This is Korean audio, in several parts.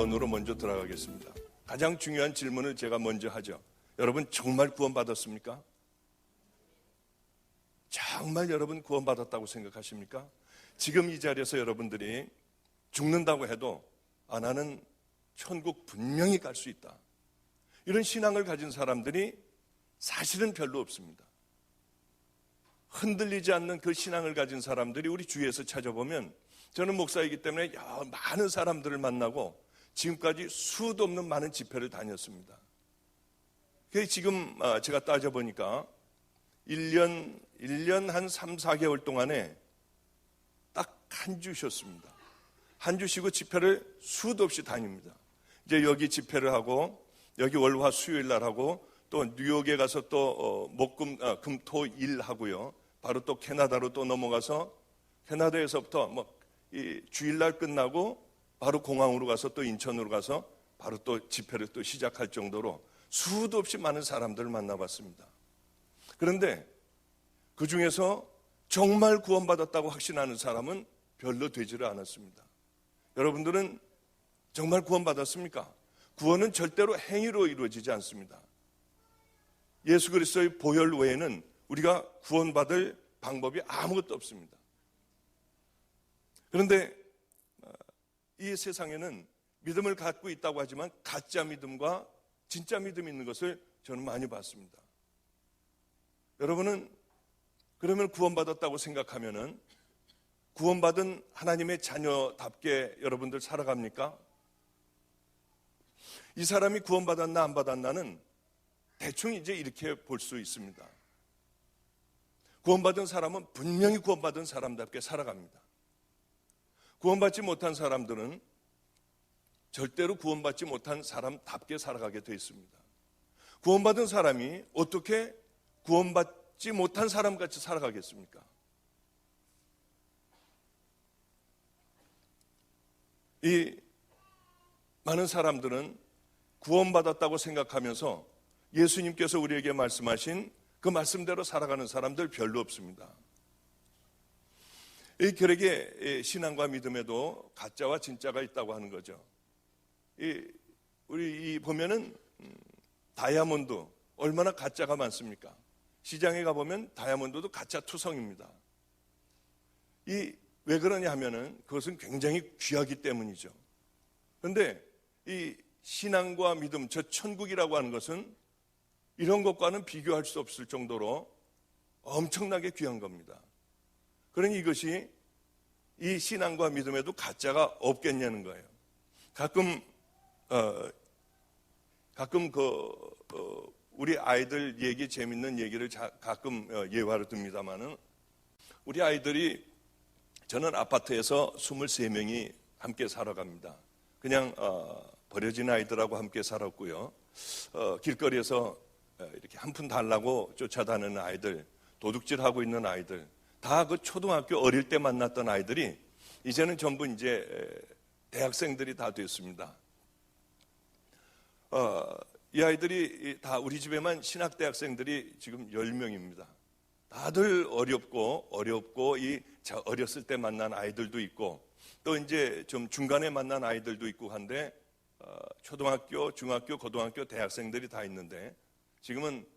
본론으로 먼저 들어가겠습니다. 가장 중요한 질문을 제가 먼저 하죠. 여러분 정말 구원받았습니까? 정말 여러분 구원받았다고 생각하십니까? 지금 이 자리에서 여러분들이 죽는다고 해도 나는 천국 분명히 갈 수 있다, 이런 신앙을 가진 사람들이 사실은 별로 없습니다. 흔들리지 않는 그 신앙을 가진 사람들이 우리 주위에서 찾아보면, 저는 목사이기 때문에 많은 사람들을 만나고 지금까지 수도 없는 많은 집회를 다녔습니다. 그래서 지금 제가 따져보니까 1년 한 3, 4개월 동안에 딱 한 주 쉬었습니다. 한 주 쉬고 집회를 수도 없이 다닙니다. 이제 여기 집회를 하고, 여기 월화 수요일 날 하고, 또 뉴욕에 가서 또 금, 토, 일 하고요. 바로 또 캐나다로 또 넘어가서, 캐나다에서부터 이 주일날 끝나고 바로 공항으로 가서 또 인천으로 가서 바로 또 집회를 또 시작할 정도로 수도 없이 많은 사람들을 만나봤습니다. 그런데 그 중에서 정말 구원받았다고 확신하는 사람은 별로 되지를 않았습니다. 여러분들은 정말 구원받았습니까? 구원은 절대로 행위로 이루어지지 않습니다. 예수 그리스도의 보혈 외에는 우리가 구원받을 방법이 아무것도 없습니다. 그런데 이 세상에는 믿음을 갖고 있다고 하지만 가짜 믿음과 진짜 믿음이 있는 것을 저는 많이 봤습니다. 여러분은 그러면 구원받았다고 생각하면은 구원받은 하나님의 자녀답게 여러분들 살아갑니까? 이 사람이 구원받았나 안 받았나는 대충 이제 이렇게 볼 수 있습니다. 구원받은 사람은 분명히 구원받은 사람답게 살아갑니다. 구원받지 못한 사람들은 절대로 구원받지 못한 사람답게 살아가게 되어 있습니다. 구원받은 사람이 어떻게 구원받지 못한 사람같이 살아가겠습니까? 이 많은 사람들은 구원받았다고 생각하면서 예수님께서 우리에게 말씀하신 그 말씀대로 살아가는 사람들 별로 없습니다. 이 결핵의 신앙과 믿음에도 가짜와 진짜가 있다고 하는 거죠. 우리 보면은 다이아몬드 얼마나 가짜가 많습니까? 시장에 가보면 다이아몬드도 가짜 투성입니다. 왜 그러냐 하면은 그것은 굉장히 귀하기 때문이죠. 그런데 이 신앙과 믿음, 저 천국이라고 하는 것은 이런 것과는 비교할 수 없을 정도로 엄청나게 귀한 겁니다. 그러니 이것이 이 신앙과 믿음에도 가짜가 없겠냐는 거예요. 가끔 우리 아이들 얘기, 재밌는 얘기를 가끔 예화로 듭니다만은, 우리 아이들이, 저는 아파트에서 23명이 함께 살아갑니다. 그냥 버려진 아이들하고 함께 살았고요. 길거리에서 이렇게 한 푼 달라고 쫓아다니는 아이들, 도둑질하고 있는 아이들, 다 그 초등학교 어릴 때 만났던 아이들이 이제는 전부 이제 대학생들이 다 됐습니다. 이 아이들이 다 우리 집에만 신학대학생들이 지금 10명입니다. 다들 어렵고 어렸을 때 만난 아이들도 있고, 또 이제 좀 중간에 만난 아이들도 있고 한데, 초등학교, 중학교, 고등학교 대학생들이 다 있는데, 지금은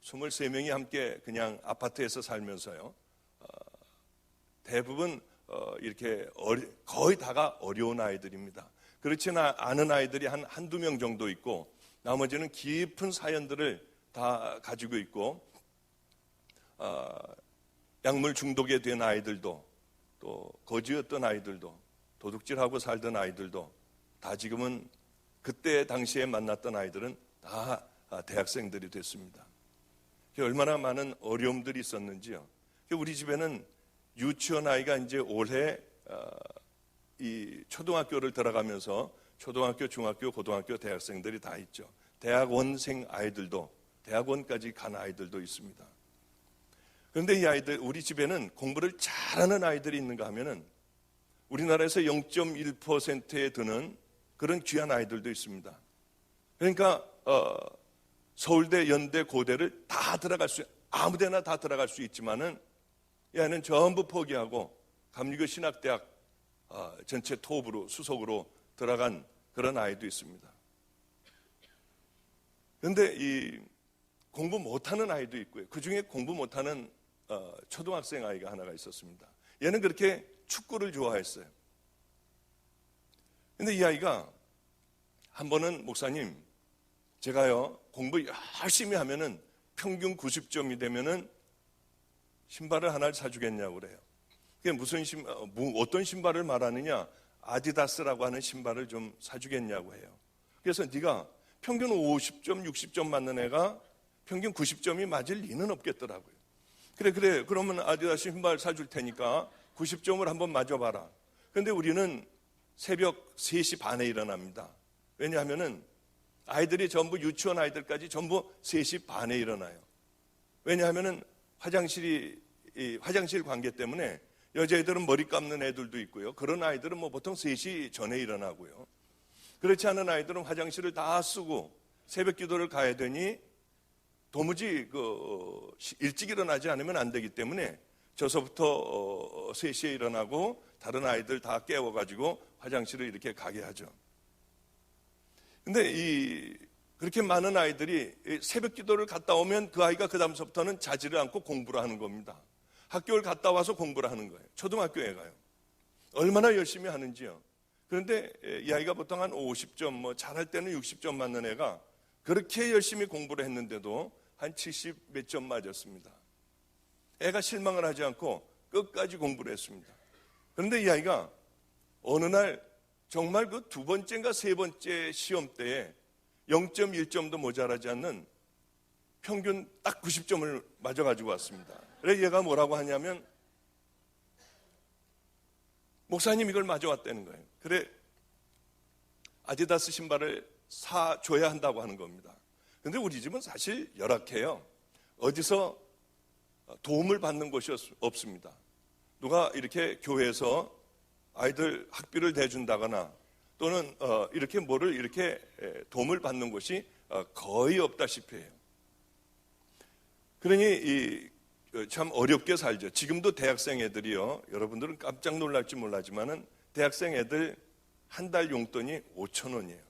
23명이 함께 그냥 아파트에서 살면서요, 대부분 이렇게 거의 다가 어려운 아이들입니다. 그렇지는 않은 아이들이 한두 명 정도 있고, 나머지는 깊은 사연들을 다 가지고 있고, 약물 중독에 된 아이들도, 또 거지였던 아이들도, 도둑질하고 살던 아이들도 다 지금은 그때 당시에 만났던 아이들은 다 대학생들이 됐습니다. 얼마나 많은 어려움들이 있었는지요. 우리 집에는 유치원 아이가 이제 올해 이 초등학교를 들어가면서 초등학교, 중학교, 고등학교 대학생들이 다 있죠. 대학원생 아이들도, 대학원까지 간 아이들도 있습니다. 그런데 이 아이들, 우리 집에는 공부를 잘하는 아이들이 있는가 하면은 우리나라에서 0.1%에 드는 그런 귀한 아이들도 있습니다. 그러니까 서울대, 연대, 고대를 다 들어갈 수, 아무데나 다 들어갈 수 있지만은 이 아이는 전부 포기하고 감리교 신학대학 전체 톱으로 수석으로 들어간 그런 아이도 있습니다. 그런데 이 공부 못하는 아이도 있고요. 그 중에 공부 못하는 초등학생 아이가 하나가 있었습니다. 얘는 그렇게 축구를 좋아했어요. 근데 이 아이가 한 번은 목사님, 제가요 공부 열심히 하면은 평균 90점이 되면은 신발을 하나를 사주겠냐고 그래요. 그게 무슨 어떤 신발을 말하느냐? 아디다스라고 하는 신발을 좀 사주겠냐고 해요. 그래서 네가 평균 50점, 60점 맞는 애가 평균 90점이 맞을 리는 없겠더라고요. 그래. 그러면 아디다스 신발 사줄 테니까 90점을 한번 맞아봐라. 그런데 우리는 새벽 3시 반에 일어납니다. 왜냐하면은 아이들이 전부 유치원 아이들까지 전부 3시 반에 일어나요. 왜냐하면은 화장실 관계 때문에 여자애들은 머리 감는 애들도 있고요. 그런 아이들은 뭐 보통 3시 전에 일어나고요. 그렇지 않은 아이들은 화장실을 다 쓰고 새벽 기도를 가야 되니 도무지 일찍 일어나지 않으면 안 되기 때문에 저서부터 3시에 일어나고 다른 아이들 다 깨워가지고 화장실을 이렇게 가게 하죠. 근데 그렇게 많은 아이들이 새벽 기도를 갔다 오면 그 아이가 그 다음서부터는 자지를 않고 공부를 하는 겁니다. 학교를 갔다 와서 공부를 하는 거예요. 초등학교에 가요. 얼마나 열심히 하는지요. 그런데 이 아이가 보통 한 50점, 잘할 때는 60점 맞는 애가 그렇게 열심히 공부를 했는데도 한 70 몇 점 맞았습니다. 애가 실망을 하지 않고 끝까지 공부를 했습니다. 그런데 이 아이가 어느 날 정말 그 두 번째인가 세 번째 시험 때에 0.1점도 모자라지 않는 평균 딱 90점을 맞아가지고 왔습니다. 그래서 얘가 뭐라고 하냐면, 목사님 이걸 맞아왔다는 거예요. 그래, 아디다스 신발을 사줘야 한다고 하는 겁니다. 근데 우리 집은 사실 열악해요. 어디서 도움을 받는 곳이 없습니다. 누가 이렇게 교회에서 아이들 학비를 대준다거나 또는 이렇게 뭐를 이렇게 도움을 받는 곳이 거의 없다시피 해요. 그러니 참 어렵게 살죠. 지금도 대학생 애들이요. 여러분들은 깜짝 놀랄지 몰라지만은 대학생 애들 한 달 용돈이 5,000원이에요.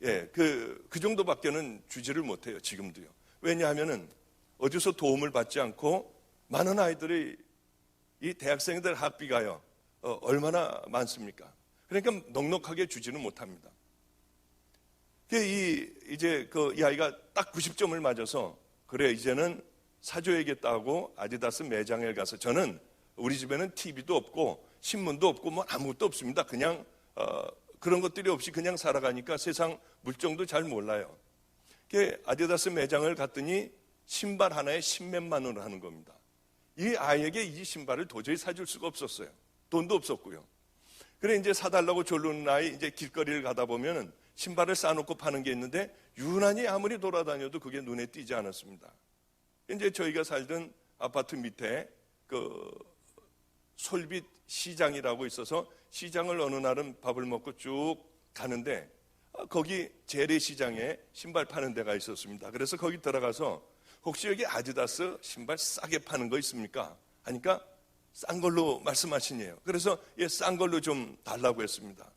예, 그 정도밖에는 주지를 못해요. 지금도요. 왜냐하면은 어디서 도움을 받지 않고 많은 아이들이 이 대학생들 학비가요. 얼마나 많습니까? 그러니까 넉넉하게 주지는 못합니다. 이제 이 아이가 딱 90점을 맞아서 그래 이제는 사줘야겠다고 아디다스 매장에 가서, 저는 우리 집에는 TV도 없고 신문도 없고 뭐 아무것도 없습니다. 그냥 그런 것들이 없이 그냥 살아가니까 세상 물정도 잘 몰라요. 아디다스 매장을 갔더니 신발 하나에 10몇만 원을 하는 겁니다. 이 아이에게 이 신발을 도저히 사줄 수가 없었어요. 돈도 없었고요. 그래 이제 사달라고 졸르는 아이, 이제 길거리를 가다 보면은 신발을 싸놓고 파는 게 있는데 유난히 아무리 돌아다녀도 그게 눈에 띄지 않았습니다. 이제 저희가 살던 아파트 밑에 솔빛 시장이라고 있어서 시장을 어느 날은 밥을 먹고 쭉 가는데 거기 재래시장에 신발 파는 데가 있었습니다. 그래서 거기 들어가서 혹시 여기 아디다스 신발 싸게 파는 거 있습니까? 하니까 싼 걸로 말씀하시네요. 그래서 싼 걸로 좀 달라고 했습니다.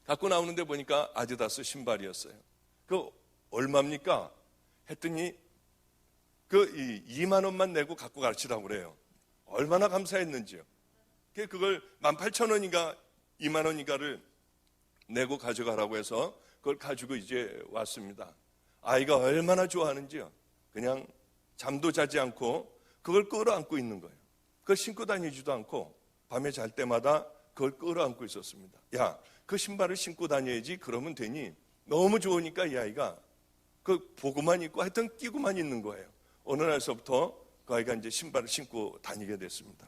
갖고 나오는데 보니까 아디다스 신발이었어요. 얼마입니까? 했더니 2만 원만 내고 갖고 가시라고 그래요. 얼마나 감사했는지요. 그걸 18,000원인가 2만 원인가를 내고 가져가라고 해서 그걸 가지고 이제 왔습니다. 아이가 얼마나 좋아하는지요. 그냥 잠도 자지 않고 그걸 끌어안고 있는 거예요. 그걸 신고 다니지도 않고 밤에 잘 때마다 그걸 끌어안고 있었습니다. 야, 그 신발을 신고 다녀야지 그러면 되니, 너무 좋으니까 이 아이가 보고만 있고 하여튼 끼고만 있는 거예요. 어느 날서부터 그 아이가 이제 신발을 신고 다니게 됐습니다.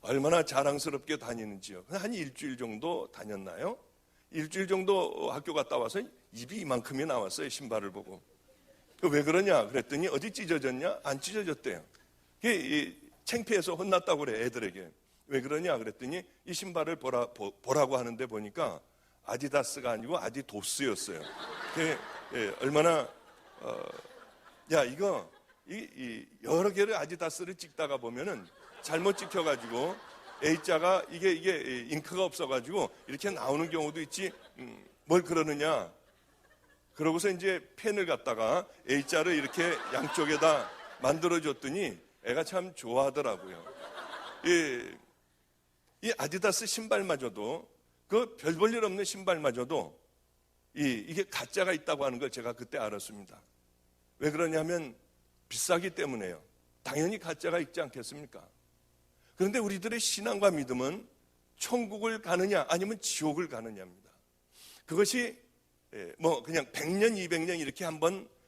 얼마나 자랑스럽게 다니는지요. 한 일주일 정도 다녔나요? 일주일 정도 학교 갔다 와서 입이 이만큼이 나왔어요. 신발을 보고. 왜 그러냐 그랬더니 어디 찢어졌냐? 안 찢어졌대요. 창피해서 혼났다고 그래, 애들에게. 왜 그러냐 그랬더니 이 신발을 보라고 하는데 보니까 아디다스가 아니고 아디도스였어요. 얼마나 야 이거 여러 개를 아디다스를 찍다가 보면은 잘못 찍혀가지고 A자가 이게 잉크가 없어가지고 이렇게 나오는 경우도 있지. 뭘 그러느냐? 그러고서 이제 펜을 갖다가 A자를 이렇게 양쪽에다 만들어줬더니 애가 참 좋아하더라고요. 이 아디다스 신발마저도 그 별 볼 일 없는 신발마저도 이게 가짜가 있다고 하는 걸 제가 그때 알았습니다. 왜 그러냐면 비싸기 때문에요. 당연히 가짜가 있지 않겠습니까? 그런데 우리들의 신앙과 믿음은 천국을 가느냐 아니면 지옥을 가느냐입니다. 그것이 뭐 그냥 100년, 200년 이렇게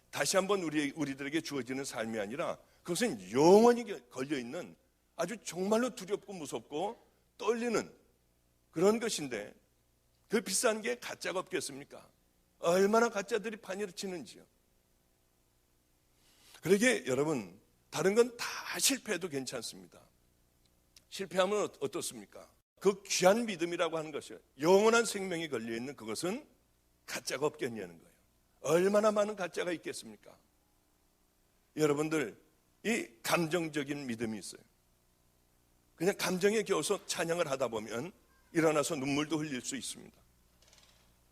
다시 한번 우리들에게 주어지는 삶이 아니라 그것은 영원히 걸려있는 아주 정말로 두렵고 무섭고 떨리는 그런 것인데 그 비싼 게 가짜가 없겠습니까? 얼마나 가짜들이 판을 치는지요. 그러게 여러분 다른 건 다 실패해도 괜찮습니다. 실패하면 어떻습니까? 그 귀한 믿음이라고 하는 것이요. 영원한 생명이 걸려있는 그것은 가짜가 없겠냐는 거예요. 얼마나 많은 가짜가 있겠습니까? 여러분들 이 감정적인 믿음이 있어요. 그냥 감정에 겨워서 찬양을 하다 보면 일어나서 눈물도 흘릴 수 있습니다.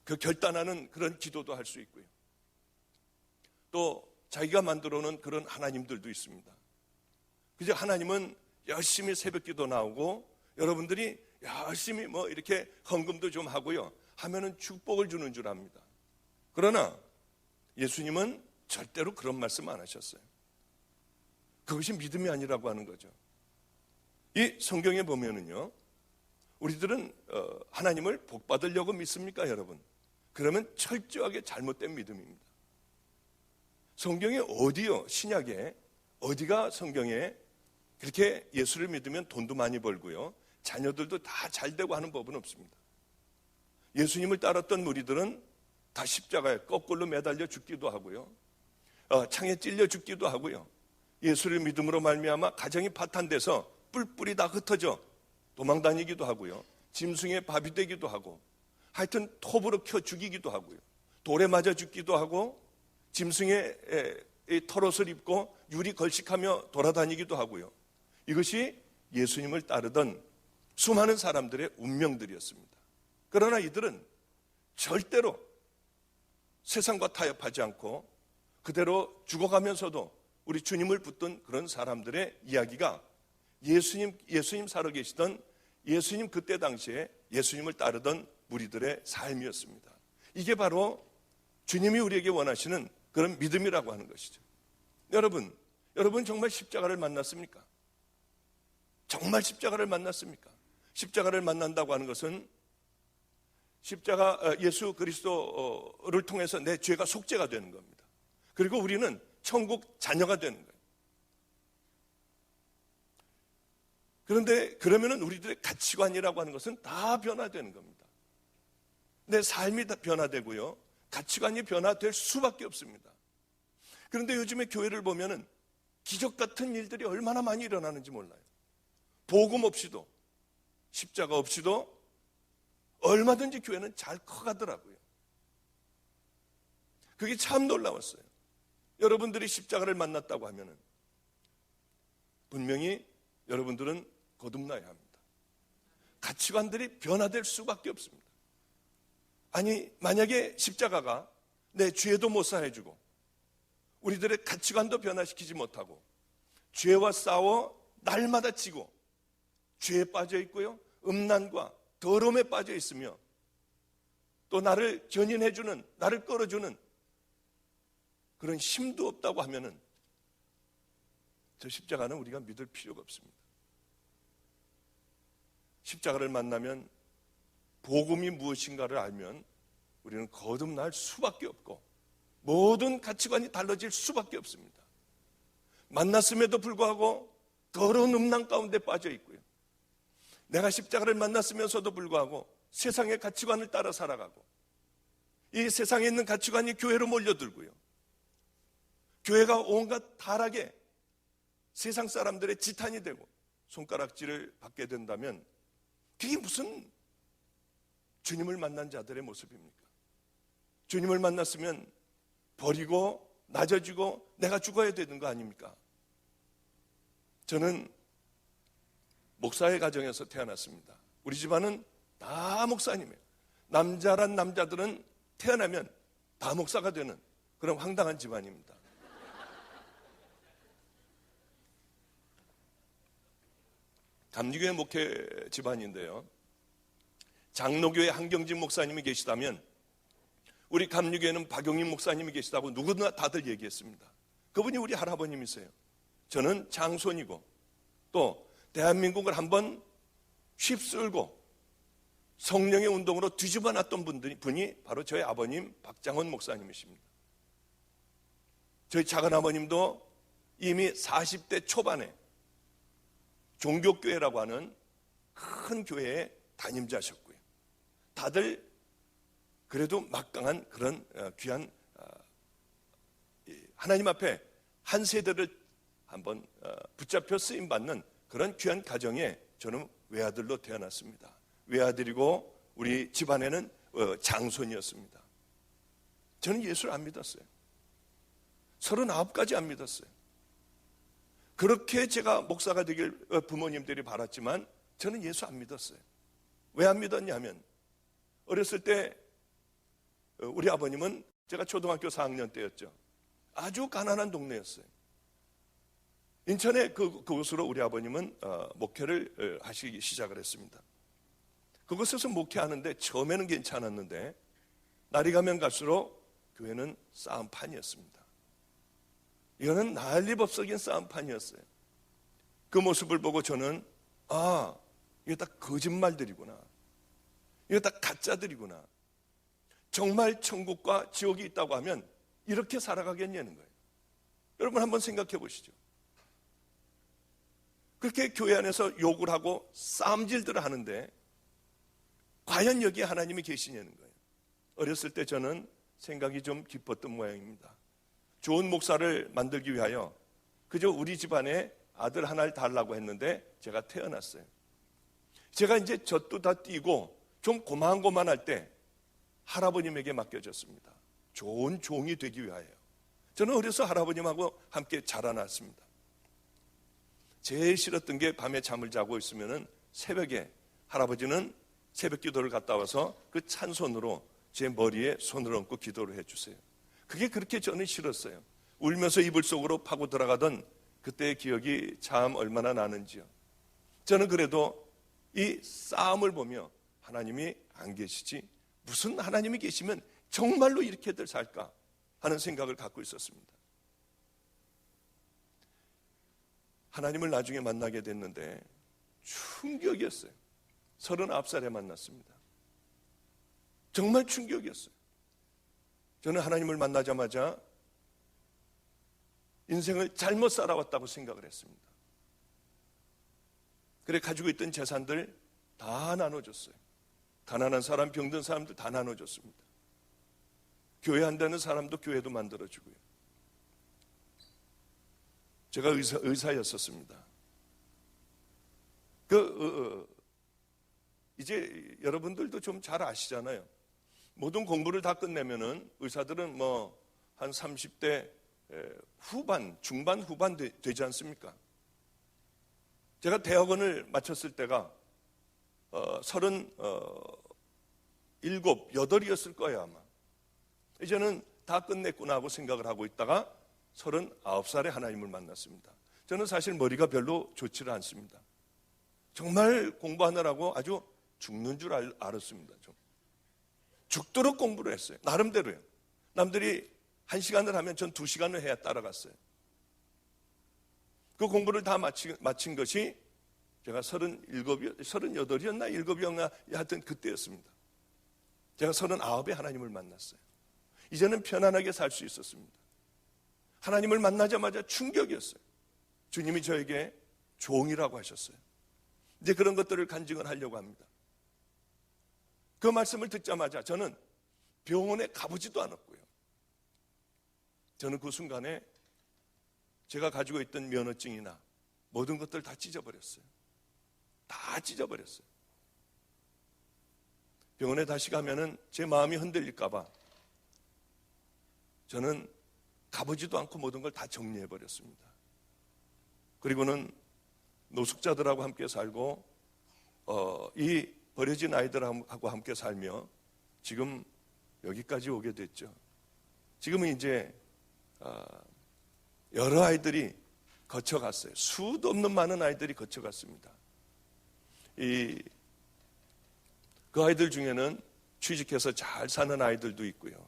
그 결단하는 그런 기도도 할 수 있고요. 또 자기가 만들어 놓은 그런 하나님들도 있습니다. 그저 하나님은 열심히 새벽기도 나오고 여러분들이 열심히 뭐 이렇게 헌금도 좀 하고요. 하면은 축복을 주는 줄 압니다. 그러나 예수님은 절대로 그런 말씀 안 하셨어요. 그것이 믿음이 아니라고 하는 거죠. 이 성경에 보면은요. 우리들은 하나님을 복 받으려고 믿습니까, 여러분? 그러면 철저하게 잘못된 믿음입니다. 성경에 어디요? 신약에 어디가 성경에 그렇게 예수를 믿으면 돈도 많이 벌고요. 자녀들도 다 잘되고 하는 법은 없습니다. 예수님을 따랐던 무리들은 다 십자가에 거꾸로 매달려 죽기도 하고요. 창에 찔려 죽기도 하고요. 예수를 믿음으로 말미암아 가정이 파탄돼서 뿔뿔이 다 흩어져 도망다니기도 하고요. 짐승의 밥이 되기도 하고 하여튼 톱으로 켜 죽이기도 하고요. 돌에 맞아 죽기도 하고 짐승의 털옷을 입고 유리 걸식하며 돌아다니기도 하고요. 이것이 예수님을 따르던 수많은 사람들의 운명들이었습니다. 그러나 이들은 절대로 세상과 타협하지 않고 그대로 죽어가면서도 우리 주님을 붙든 그런 사람들의 이야기가 예수님 살아계시던 예수님 그때 당시에 예수님을 따르던 무리들의 삶이었습니다. 이게 바로 주님이 우리에게 원하시는 그런 믿음이라고 하는 것이죠. 여러분 정말 십자가를 만났습니까? 정말 십자가를 만났습니까? 십자가를 만난다고 하는 것은 예수 그리스도를 통해서 내 죄가 속죄가 되는 겁니다. 그리고 우리는 천국 자녀가 되는 거예요. 그런데 그러면은 우리들의 가치관이라고 하는 것은 다 변화되는 겁니다. 내 삶이 다 변화되고요. 가치관이 변화될 수밖에 없습니다. 그런데 요즘에 교회를 보면은 기적 같은 일들이 얼마나 많이 일어나는지 몰라요. 복음 없이도 십자가 없이도 얼마든지 교회는 잘 커가더라고요. 그게 참 놀라웠어요. 여러분들이 십자가를 만났다고 하면은 분명히 여러분들은 거듭나야 합니다. 가치관들이 변화될 수밖에 없습니다. 아니 만약에 십자가가 내 죄도 못 사해주고 우리들의 가치관도 변화시키지 못하고 죄와 싸워 날마다 지고 죄에 빠져 있고요. 음란과 더러움에 빠져 있으며 또 나를 견인해주는 나를 끌어주는 그런 힘도 없다고 하면은 저 십자가는 우리가 믿을 필요가 없습니다. 십자가를 만나면 복음이 무엇인가를 알면 우리는 거듭날 수밖에 없고 모든 가치관이 달라질 수밖에 없습니다. 만났음에도 불구하고 더러운 음란 가운데 빠져 있고요. 내가 십자가를 만났으면서도 불구하고 세상의 가치관을 따라 살아가고 이 세상에 있는 가치관이 교회로 몰려들고요. 교회가 온갖 타락에 세상 사람들의 지탄이 되고 손가락질을 받게 된다면 그게 무슨 주님을 만난 자들의 모습입니까? 주님을 만났으면 버리고 낮아지고 내가 죽어야 되는 거 아닙니까? 저는 목사의 가정에서 태어났습니다. 우리 집안은 다 목사님이에요. 남자란 남자들은 태어나면 다 목사가 되는 그런 황당한 집안입니다. 감리교회 목회 집안인데요. 장로교회 한경진 목사님이 계시다면 우리 감리교회는 박용인 목사님이 계시다고 누구나 다들 얘기했습니다. 그분이 우리 할아버님이세요. 저는 장손이고 또 대한민국을 한번 휩쓸고 성령의 운동으로 뒤집어 놨던 분이 바로 저희 아버님 박장원 목사님이십니다. 저희 작은아버님도 이미 40대 초반에 종교교회라고 하는 큰 교회에 담임자셨고요. 다들 그래도 막강한 그런 귀한 하나님 앞에 한 세대를 한번 붙잡혀 쓰임받는 그런 귀한 가정에 저는 외아들로 태어났습니다. 외아들이고 우리 집안에는 장손이었습니다. 저는 예수를 안 믿었어요. 39까지 안 믿었어요. 그렇게 제가 목사가 되길 부모님들이 바랐지만 저는 예수 안 믿었어요. 왜 안 믿었냐면 어렸을 때 우리 아버님은 제가 초등학교 4학년 때였죠. 아주 가난한 동네였어요. 인천의 그곳으로 우리 아버님은 목회를 하시기 시작을 했습니다. 그곳에서 목회하는데 처음에는 괜찮았는데 날이 가면 갈수록 교회는 싸움판이었습니다. 이거는 난리법석인 싸움판이었어요. 그 모습을 보고 저는 이게 다 거짓말들이구나. 이게 다 가짜들이구나. 정말 천국과 지옥이 있다고 하면 이렇게 살아가겠냐는 거예요. 여러분 한번 생각해 보시죠. 그렇게 교회 안에서 욕을 하고 싸움질들을 하는데 과연 여기에 하나님이 계시냐는 거예요. 어렸을 때 저는 생각이 좀 깊었던 모양입니다. 좋은 목사를 만들기 위하여 그저 우리 집안에 아들 하나를 달라고 했는데 제가 태어났어요. 제가 이제 젖도 다 띄고 좀 고만고만할 때 할아버님에게 맡겨졌습니다. 좋은 종이 되기 위하여. 저는 어려서 할아버님하고 함께 자라났습니다. 제일 싫었던 게 밤에 잠을 자고 있으면 새벽에 할아버지는 새벽 기도를 갔다 와서 그 찬 손으로 제 머리에 손을 얹고 기도를 해주세요. 그게 그렇게 저는 싫었어요. 울면서 이불 속으로 파고 들어가던 그때의 기억이 참 얼마나 나는지요. 저는 그래도 이 싸움을 보며 하나님이 안 계시지 무슨 하나님이 계시면 정말로 이렇게들 살까 하는 생각을 갖고 있었습니다. 하나님을 나중에 만나게 됐는데 충격이었어요. 39살에 만났습니다. 정말 충격이었어요. 저는 하나님을 만나자마자 인생을 잘못 살아왔다고 생각을 했습니다. 그래 가지고 있던 재산들 다 나눠줬어요. 가난한 사람, 병든 사람들 다 나눠줬습니다. 교회 한다는 사람도 교회도 만들어주고요. 제가 의사였었습니다. 이제 여러분들도 좀 잘 아시잖아요. 모든 공부를 다 끝내면은 의사들은 한 30대 후반, 중반, 후반 되지 않습니까? 제가 대학원을 마쳤을 때가 37, 8이었을 거예요 아마. 이제는 다 끝냈구나 하고 생각을 하고 있다가 39살에 하나님을 만났습니다. 저는 사실 머리가 별로 좋지를 않습니다. 정말 공부하느라고 아주 죽는 줄 알았습니다. 좀. 죽도록 공부를 했어요. 나름대로요. 남들이 1시간을 하면 전 2시간을 해야 따라갔어요. 그 공부를 다 마친 것이 제가 38이었나 7이었나 하여튼 그때였습니다. 제가 39에 하나님을 만났어요. 이제는 편안하게 살 수 있었습니다. 하나님을 만나자마자 충격이었어요. 주님이 저에게 종이라고 하셨어요. 이제 그런 것들을 간증을 하려고 합니다. 그 말씀을 듣자마자 저는 병원에 가보지도 않았고요. 저는 그 순간에 제가 가지고 있던 면허증이나 모든 것들 다 찢어버렸어요. 다 찢어버렸어요. 병원에 다시 가면은 제 마음이 흔들릴까봐 저는 가보지도 않고 모든 걸 다 정리해버렸습니다. 그리고는 노숙자들하고 함께 살고 이 버려진 아이들하고 함께 살며 지금 여기까지 오게 됐죠. 지금은 이제 여러 아이들이 거쳐갔어요. 수도 없는 많은 아이들이 거쳐갔습니다. 그 아이들 중에는 취직해서 잘 사는 아이들도 있고요.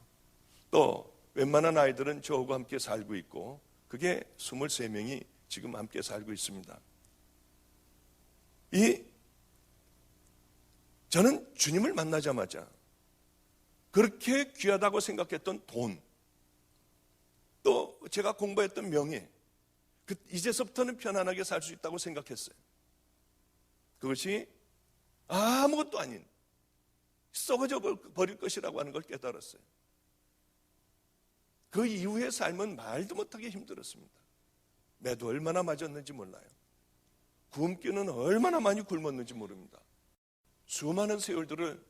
또 웬만한 아이들은 저하고 함께 살고 있고, 그게 23명이 지금 함께 살고 있습니다. 저는 주님을 만나자마자 그렇게 귀하다고 생각했던 돈, 또 제가 공부했던 명예, 이제서부터는 편안하게 살 수 있다고 생각했어요. 그것이 아무것도 아닌 썩어져 버릴 것이라고 하는 걸 깨달았어요. 그 이후의 삶은 말도 못하게 힘들었습니다. 매도 얼마나 맞았는지 몰라요. 굶기는 얼마나 많이 굶었는지 모릅니다. 수많은 세월들을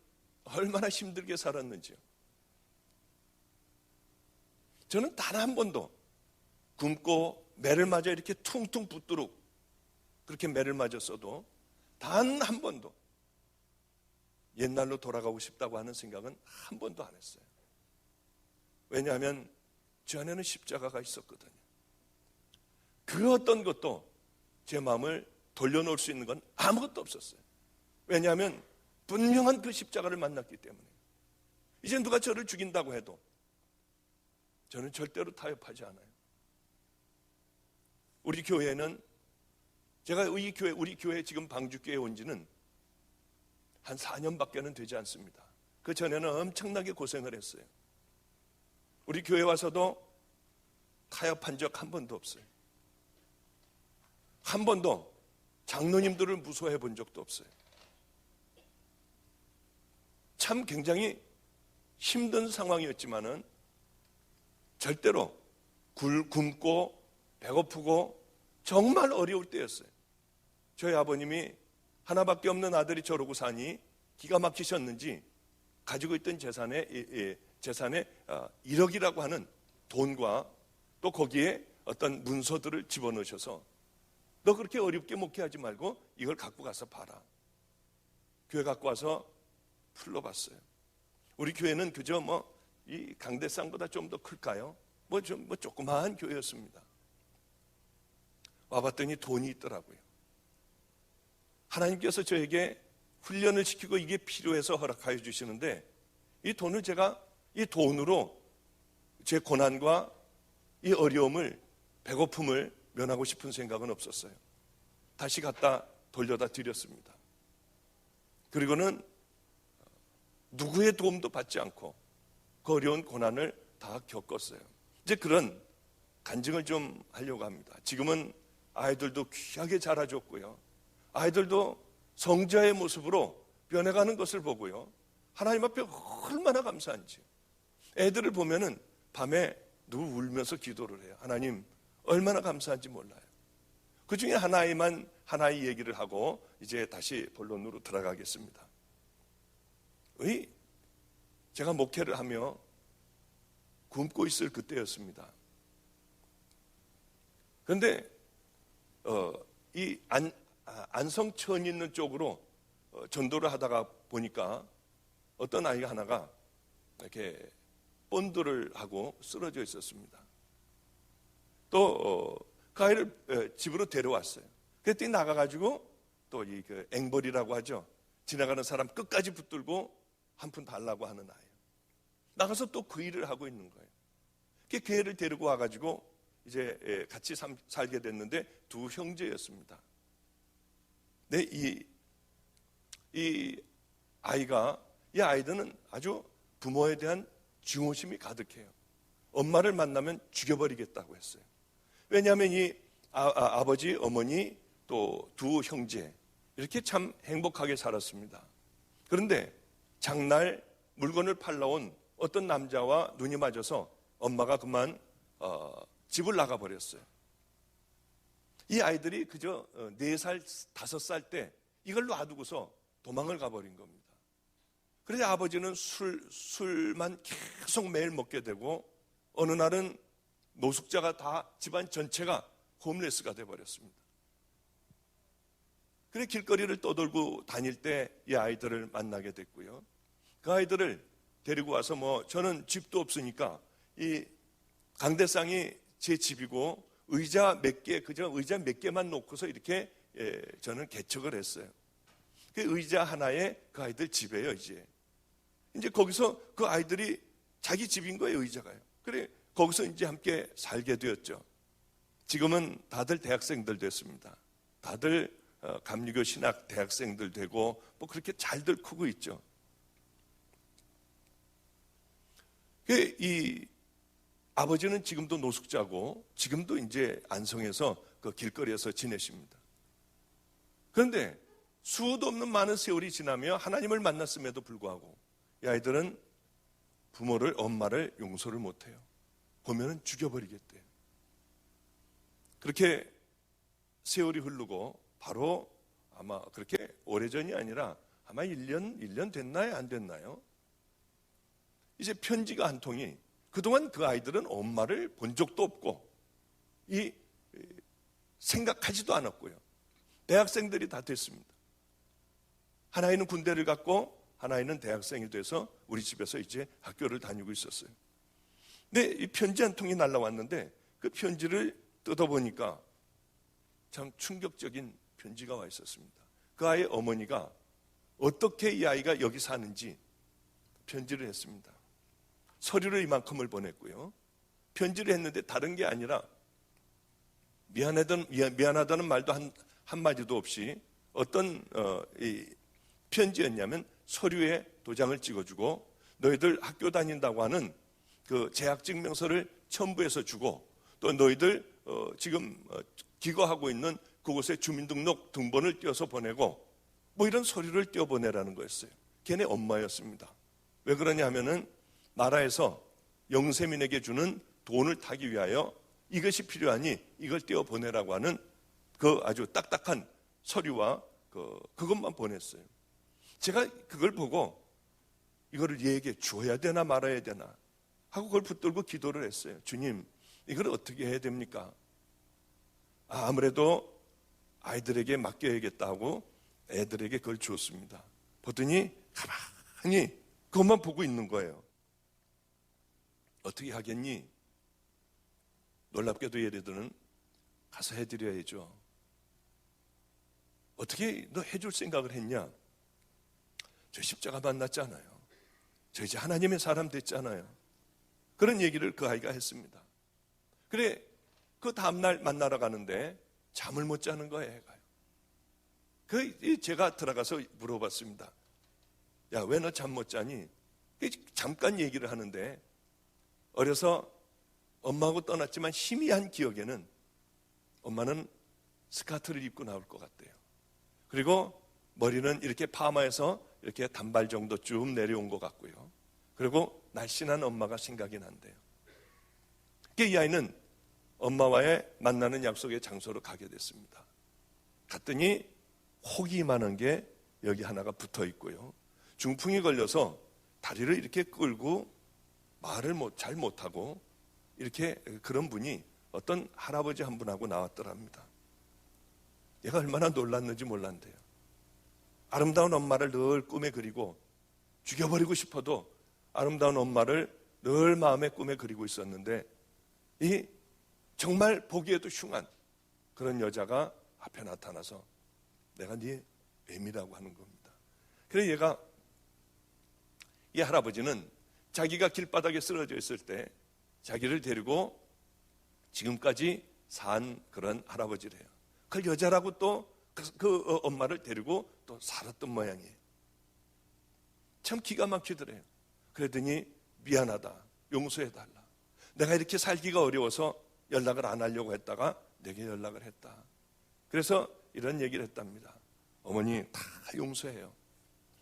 얼마나 힘들게 살았는지요. 저는 단 한 번도 굶고 매를 맞아 이렇게 퉁퉁 붓도록 그렇게 매를 맞았어도 단 한 번도 옛날로 돌아가고 싶다고 하는 생각은 한 번도 안 했어요. 왜냐하면 저 안에는 십자가가 있었거든요. 그 어떤 것도 제 마음을 돌려놓을 수 있는 건 아무것도 없었어요. 왜냐하면 분명한 그 십자가를 만났기 때문에. 이제 누가 저를 죽인다고 해도 저는 절대로 타협하지 않아요. 우리 교회는, 제가 우리 교회 지금 방주교회에 온 지는 한 4년밖에는 되지 않습니다. 그 전에는 엄청나게 고생을 했어요. 우리 교회 와서도 타협한 적 한 번도 없어요. 한 번도 장로님들을 무서워해 본 적도 없어요. 참 굉장히 힘든 상황이었지만은 절대로 굶고 배고프고 정말 어려울 때였어요. 저희 아버님이 하나밖에 없는 아들이 저러고 사니 기가 막히셨는지 가지고 있던 재산에 1억이라고 하는 돈과 또 거기에 어떤 문서들을 집어넣으셔서 너 그렇게 어렵게 목회하지 말고 이걸 갖고 가서 봐라. 교회 갖고 와서 풀러봤어요. 우리 교회는 그저 이 강대상보다 좀 더 클까요? 조그마한 교회였습니다. 와봤더니 돈이 있더라고요. 하나님께서 저에게 훈련을 시키고 이게 필요해서 허락하여 주시는데, 이 돈을 제가 이 돈으로 제 고난과 이 어려움을, 배고픔을 면하고 싶은 생각은 없었어요. 다시 갖다 돌려다 드렸습니다. 그리고는 누구의 도움도 받지 않고 그 어려운 고난을 다 겪었어요. 이제 그런 간증을 좀 하려고 합니다. 지금은 아이들도 귀하게 자라줬고요. 아이들도 성자의 모습으로 변해가는 것을 보고요. 하나님 앞에 얼마나 감사한지. 애들을 보면은 밤에 누구 울면서 기도를 해요. 하나님 얼마나 감사한지 몰라요. 그 중에 하나의 얘기를 하고 이제 다시 본론으로 들어가겠습니다. 제가 목회를 하며 굶고 있을 그때였습니다. 그런데 이 안성천 있는 쪽으로 전도를 하다가 보니까 어떤 아이가 하나가 이렇게 본드를 하고 쓰러져 있었습니다. 또 그 아이를 집으로 데려왔어요. 그랬더니 나가가지고 또 이 앵벌이라고 하죠. 지나가는 사람 끝까지 붙들고 한 푼 달라고 하는 아이예요. 나가서 또 그 일을 하고 있는 거예요. 그 애를 데리고 와가지고 이제 같이 살게 됐는데 두 형제였습니다. 네, 이 아이들은 아주 부모에 대한 증오심이 가득해요. 엄마를 만나면 죽여버리겠다고 했어요. 왜냐하면 이 아버지, 어머니, 또 두 형제 이렇게 참 행복하게 살았습니다. 그런데 장날 물건을 팔러 온 어떤 남자와 눈이 맞아서 엄마가 그만 집을 나가버렸어요. 이 아이들이 그저 4살, 5살 때 이걸 놔두고서 도망을 가버린 겁니다. 그래서 아버지는 술만 계속 매일 먹게 되고 어느 날은 노숙자가 다 집안 전체가 홈레스가 돼버렸습니다. 그래 길거리를 떠돌고 다닐 때 이 아이들을 만나게 됐고요. 그 아이들을 데리고 와서 저는 집도 없으니까 이 강대상이 제 집이고 의자 몇 개만 놓고서 이렇게 저는 개척을 했어요. 그 의자 하나에 그 아이들 집이에요. 이제 거기서 그 아이들이 자기 집인 거예요. 의자가요. 그래 거기서 이제 함께 살게 되었죠. 지금은 다들 대학생들 됐습니다. 다들 감리교 신학 대학생들 되고 그렇게 잘들 크고 있죠. 이 아버지는 지금도 노숙자고 지금도 이제 안성에서 그 길거리에서 지내십니다. 그런데 수도 없는 많은 세월이 지나며 하나님을 만났음에도 불구하고 이 아이들은 엄마를 용서를 못해요. 보면은 죽여버리겠대요. 그렇게 세월이 흐르고 바로 아마 그렇게 오래전이 아니라 아마 1년 됐나요? 안 됐나요? 이제 편지가 한 통이 그동안 그 아이들은 엄마를 본 적도 없고 생각하지도 않았고요. 대학생들이 다 됐습니다. 하나이는 군대를 갔고 하나이는 대학생이 돼서 우리 집에서 이제 학교를 다니고 있었어요. 근데 이 편지 한 통이 날라왔는데 그 편지를 뜯어보니까 참 충격적인 편지가 와 있었습니다. 그 아이의 어머니가 어떻게 이 아이가 여기 사는지 편지를 했습니다. 서류를 이만큼을 보냈고요. 편지를 했는데 다른 게 아니라 미안하다는 말도 한마디도 없이 어떤 편지였냐면 서류에 도장을 찍어주고 너희들 학교 다닌다고 하는 그 재학증명서를 첨부해서 주고 또 너희들 지금 기거하고 있는 그곳에 주민등록 등본을 띄워서 보내고 이런 서류를 띄워보내라는 거였어요. 걔네 엄마였습니다. 왜 그러냐 하면은 나라에서 영세민에게 주는 돈을 타기 위하여 이것이 필요하니 이걸 띄워보내라고 하는 그 아주 딱딱한 서류와 그것만 보냈어요. 제가 그걸 보고 이거를 얘에게 주어야 되나 말아야 되나 하고 그걸 붙들고 기도를 했어요. 주님, 이걸 어떻게 해야 됩니까? 아무래도 아이들에게 맡겨야겠다 하고 애들에게 그걸 주었습니다. 보더니 가만히 그것만 보고 있는 거예요. 어떻게 하겠니? 놀랍게도 얘네들은 가서 해드려야죠. 어떻게 너 해줄 생각을 했냐? 저 십자가 만났잖아요. 저 이제 하나님의 사람 됐잖아요. 그런 얘기를 그 아이가 했습니다. 그래, 그 다음날 만나러 가는데 잠을 못 자는 거예요, 애가요. 제가 들어가서 물어봤습니다. 야, 왜 너 잠 못 자니? 잠깐 얘기를 하는데 어려서 엄마하고 떠났지만 희미한 기억에는 엄마는 스카트를 입고 나올 것 같대요. 그리고 머리는 이렇게 파마해서 이렇게 단발 정도 쭉 내려온 것 같고요. 그리고 날씬한 엄마가 생각이 난대요. 이 아이는 엄마와의 만나는 약속의 장소로 가게 됐습니다. 갔더니 혹이 많은 게 여기 하나가 붙어 있고요. 중풍이 걸려서 다리를 이렇게 끌고 말을 잘 못하고 이렇게 그런 분이 어떤 할아버지 한 분하고 나왔더랍니다. 얘가 얼마나 놀랐는지 몰랐대요. 아름다운 엄마를 늘 꿈에 그리고 죽여버리고 싶어도 아름다운 엄마를 늘 마음의 꿈에 그리고 있었는데 이 정말 보기에도 흉한 그런 여자가 앞에 나타나서 내가 네 애미라고 하는 겁니다. 그래서 얘가 이 할아버지는 자기가 길바닥에 쓰러져 있을 때 자기를 데리고 지금까지 산 그런 할아버지래요. 그 여자라고 또 그 엄마를 데리고 또 살았던 모양이에요. 참 기가 막히더래요. 그러더니 미안하다, 용서해달라. 내가 이렇게 살기가 어려워서 연락을 안 하려고 했다가 내게 연락을 했다. 그래서 이런 얘기를 했답니다. 어머니 다 용서해요.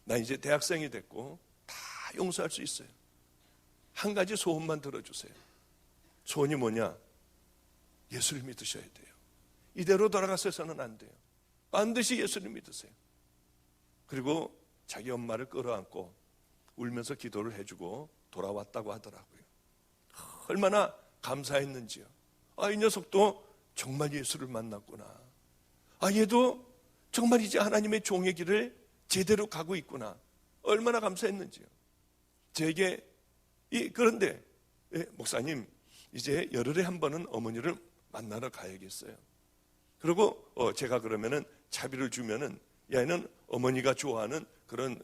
나 이제 대학생이 됐고 다 용서할 수 있어요. 한 가지 소원만 들어주세요. 소원이 뭐냐? 예수를 믿으셔야 돼요. 이대로 돌아가서는 안 돼요. 반드시 예수를 믿으세요. 그리고 자기 엄마를 끌어안고 울면서 기도를 해주고 돌아왔다고 하더라고요. 얼마나 감사했는지요. 이 녀석도 정말 예수를 만났구나. 얘도 정말 이제 하나님의 종의 길을 제대로 가고 있구나. 얼마나 감사했는지요. 제게 그런데 목사님, 이제 열흘에 한 번은 어머니를 만나러 가야겠어요. 그리고 제가 그러면은 차비를 주면은 얘는 어머니가 좋아하는 그런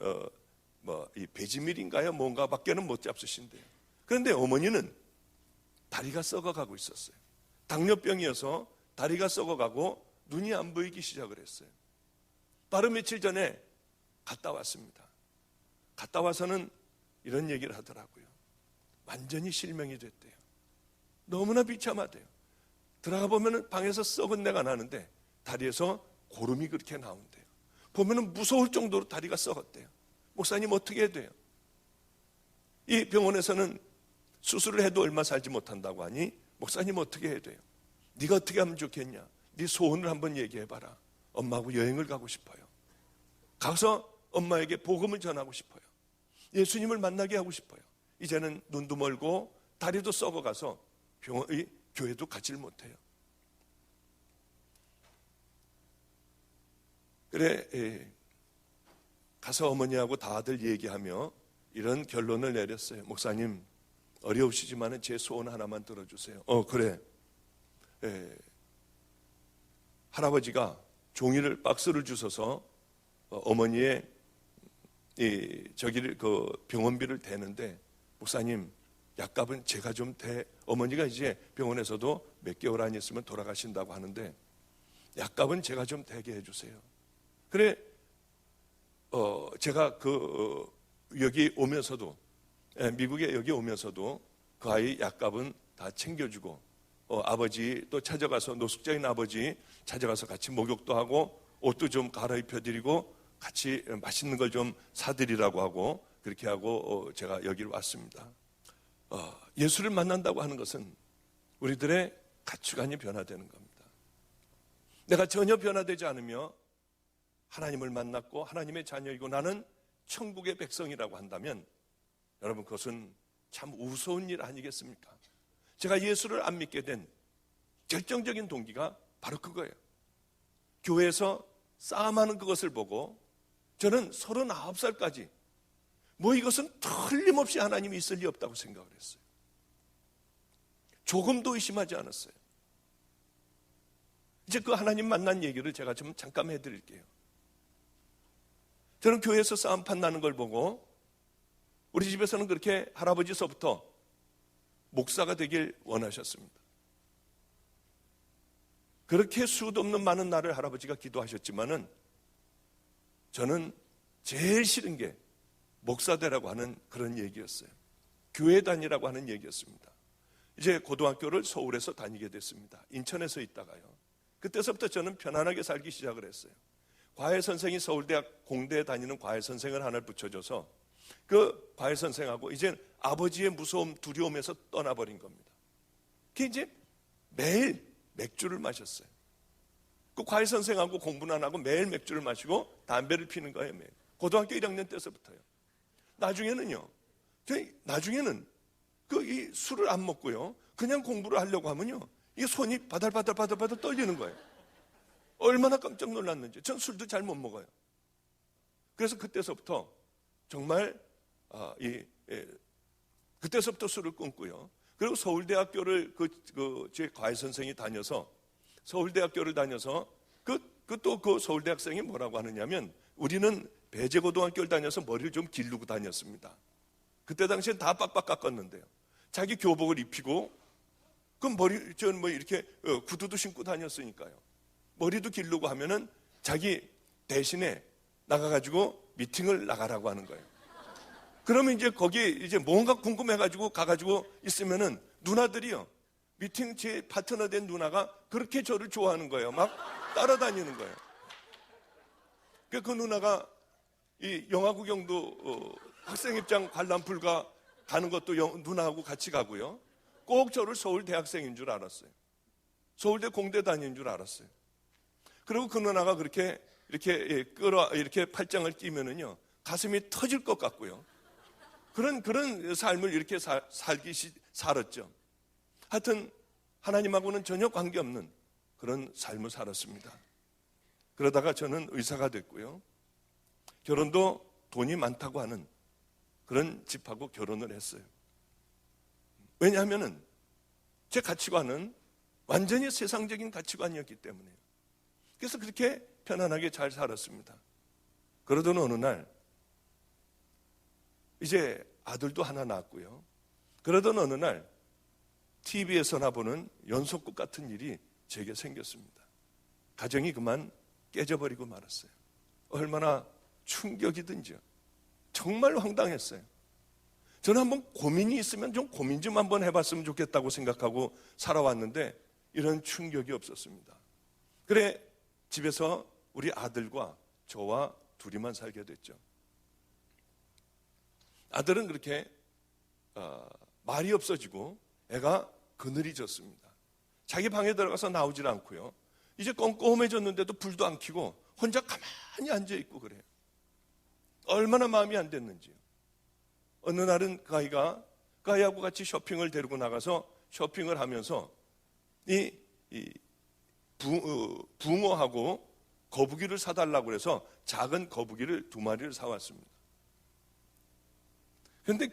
이 배지밀인가요? 뭔가밖에는 못 잡수신대요. 그런데 어머니는 다리가 썩어가고 있었어요. 당뇨병이어서 다리가 썩어가고 눈이 안 보이기 시작을 했어요. 바로 며칠 전에 갔다 왔습니다. 갔다 와서는 이런 얘기를 하더라고요. 완전히 실명이 됐대요. 너무나 비참하대요. 들어가 보면은 방에서 썩은 내가 나는데 다리에서 고름이 그렇게 나온대요. 보면은 무서울 정도로 다리가 썩었대요. 목사님 어떻게 해야 돼요? 이 병원에서는 수술을 해도 얼마 살지 못한다고 하니 목사님 어떻게 해야 돼요? 네가 어떻게 하면 좋겠냐? 네 소원을 한번 얘기해봐라. 엄마하고 여행을 가고 싶어요. 가서 엄마에게 복음을 전하고 싶어요. 예수님을 만나게 하고 싶어요. 이제는 눈도 멀고 다리도 썩어가서 교회도 가지를 못해요. 그래, 가서 어머니하고 다들 얘기하며 이런 결론을 내렸어요. 목사님, 어려우시지만 제 소원 하나만 들어주세요. 그래. 할아버지가 종이를 박스를 주셔서 어머니의 그 병원비를 대는데, 목사님, 약값은 제가 좀 어머니가 이제 병원에서도 몇 개월 안 있으면 돌아가신다고 하는데 약값은 제가 좀 대게 해주세요. 그래, 제가 여기 오면서도, 미국에 여기 오면서도 그 아이 약값은 다 챙겨주고, 아버지 또 찾아가서, 노숙자인 아버지 찾아가서 같이 목욕도 하고, 옷도 좀 갈아입혀드리고, 같이 맛있는 걸 좀 사드리라고 하고, 그렇게 하고 제가 여기를 왔습니다. 예수를 만난다고 하는 것은 우리들의 가치관이 변화되는 겁니다. 내가 전혀 변화되지 않으며 하나님을 만났고 하나님의 자녀이고 나는 천국의 백성이라고 한다면 여러분, 그것은 참 우스운 일 아니겠습니까? 제가 예수를 안 믿게 된 결정적인 동기가 바로 그거예요. 교회에서 싸움하는 그것을 보고 저는 39살까지 이것은 틀림없이 하나님이 있을 리 없다고 생각을 했어요. 조금도 의심하지 않았어요. 이제 그 하나님 만난 얘기를 제가 좀 잠깐 해드릴게요. 저는 교회에서 싸움판 나는 걸 보고 우리 집에서는 그렇게 할아버지서부터 목사가 되길 원하셨습니다. 그렇게 수도 없는 많은 날을 할아버지가 기도하셨지만은 저는 제일 싫은 게 목사되라고 하는 그런 얘기였어요. 교회 다니라고 하는 얘기였습니다. 이제 고등학교를 서울에서 다니게 됐습니다. 인천에서 있다가요. 그때서부터 저는 편안하게 살기 시작을 했어요. 과외 선생이 서울대학 공대에 다니는 과외 선생을 하나 붙여줘서 그 과외 선생하고 이제 아버지의 무서움, 두려움에서 떠나버린 겁니다. 그 이제 매일 맥주를 마셨어요. 그 과외 선생하고 공부는 안 하고 매일 맥주를 마시고 담배를 피는 거예요, 매일. 고등학교 1학년 때서부터요. 나중에는 이 술을 안 먹고요, 그냥 공부를 하려고 하면요, 이게 손이 바들바들 떨리는 거예요. 얼마나 깜짝 놀랐는지. 전 술도 잘 못 먹어요. 그래서 그때서부터 정말 그때서부터 술을 끊고요. 그리고 서울대학교를 제 과외 선생이 다녀서 서울대학교를 다녀서 또 그 서울대학생이 뭐라고 하느냐면, 우리는 배제고등학교를 다녀서 머리를 좀 기르고 다녔습니다. 그때 당시엔 다 빡빡 깎았는데요. 자기 교복을 입히고 그럼 이렇게 구두도 신고 다녔으니까요. 머리도 기르고 하면은 자기 대신에 나가가지고 미팅을 나가라고 하는 거예요. 그러면 이제 거기 이제 뭔가 궁금해가지고 가가지고 있으면은 누나들이요, 미팅 제 파트너 된 누나가 그렇게 저를 좋아하는 거예요. 막 따라다니는 거예요. 그 누나가 이 영화 구경도 학생 입장 관람 불가 가는 것도 누나하고 같이 가고요. 꼭 저를 서울 대학생인 줄 알았어요. 서울대 공대 다니는 줄 알았어요. 그리고 그 누나가 그렇게 이렇게 팔짱을 끼면은요, 가슴이 터질 것 같고요. 그런 삶을 이렇게 살았죠. 하여튼, 하나님하고는 전혀 관계없는 그런 삶을 살았습니다. 그러다가 저는 의사가 됐고요. 결혼도 돈이 많다고 하는 그런 집하고 결혼을 했어요. 왜냐하면은 제 가치관은 완전히 세상적인 가치관이었기 때문에요. 그래서 그렇게 편안하게 잘 살았습니다. 그러던 어느 날 이제 아들도 하나 낳았고요. 그러던 어느 날 TV에서나 보는 연속극 같은 일이 제게 생겼습니다. 가정이 그만 깨져버리고 말았어요. 얼마나 충격이든지요. 정말 황당했어요. 저는 한번 고민이 있으면 좀 고민 좀 한번 해봤으면 좋겠다고 생각하고 살아왔는데 이런 충격이 없었습니다. 그래 집에서 우리 아들과 저와 둘이만 살게 됐죠. 아들은 그렇게 말이 없어지고 애가 그늘이졌습니다. 자기 방에 들어가서 나오질 않고요. 이제 껌껌해졌는데도 불도 안 켜고 혼자 가만히 앉아있고 그래요. 얼마나 마음이 안 됐는지요. 어느 날은 그 아이하고 같이 쇼핑을 데리고 나가서 쇼핑을 하면서 붕어하고 거북이를 사달라고 해서 작은 거북이를 2마리를 사왔습니다. 그런데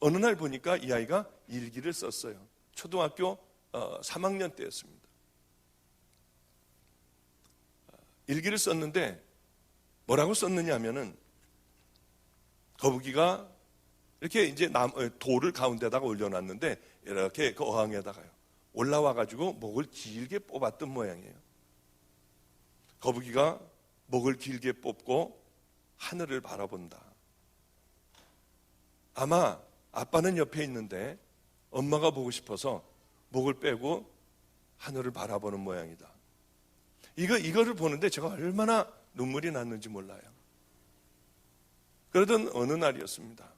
어느 날 보니까 이 아이가 일기를 썼어요. 초등학교 3학년 때였습니다. 일기를 썼는데 뭐라고 썼느냐 하면은 거북이가 이렇게 이제 돌을 가운데다가 올려놨는데 이렇게 그 어항에다가요. 올라와가지고 목을 길게 뽑았던 모양이에요. 거북이가 목을 길게 뽑고 하늘을 바라본다. 아마 아빠는 옆에 있는데 엄마가 보고 싶어서 목을 빼고 하늘을 바라보는 모양이다. 이거를 보는데 제가 얼마나 눈물이 났는지 몰라요. 그러던 어느 날이었습니다.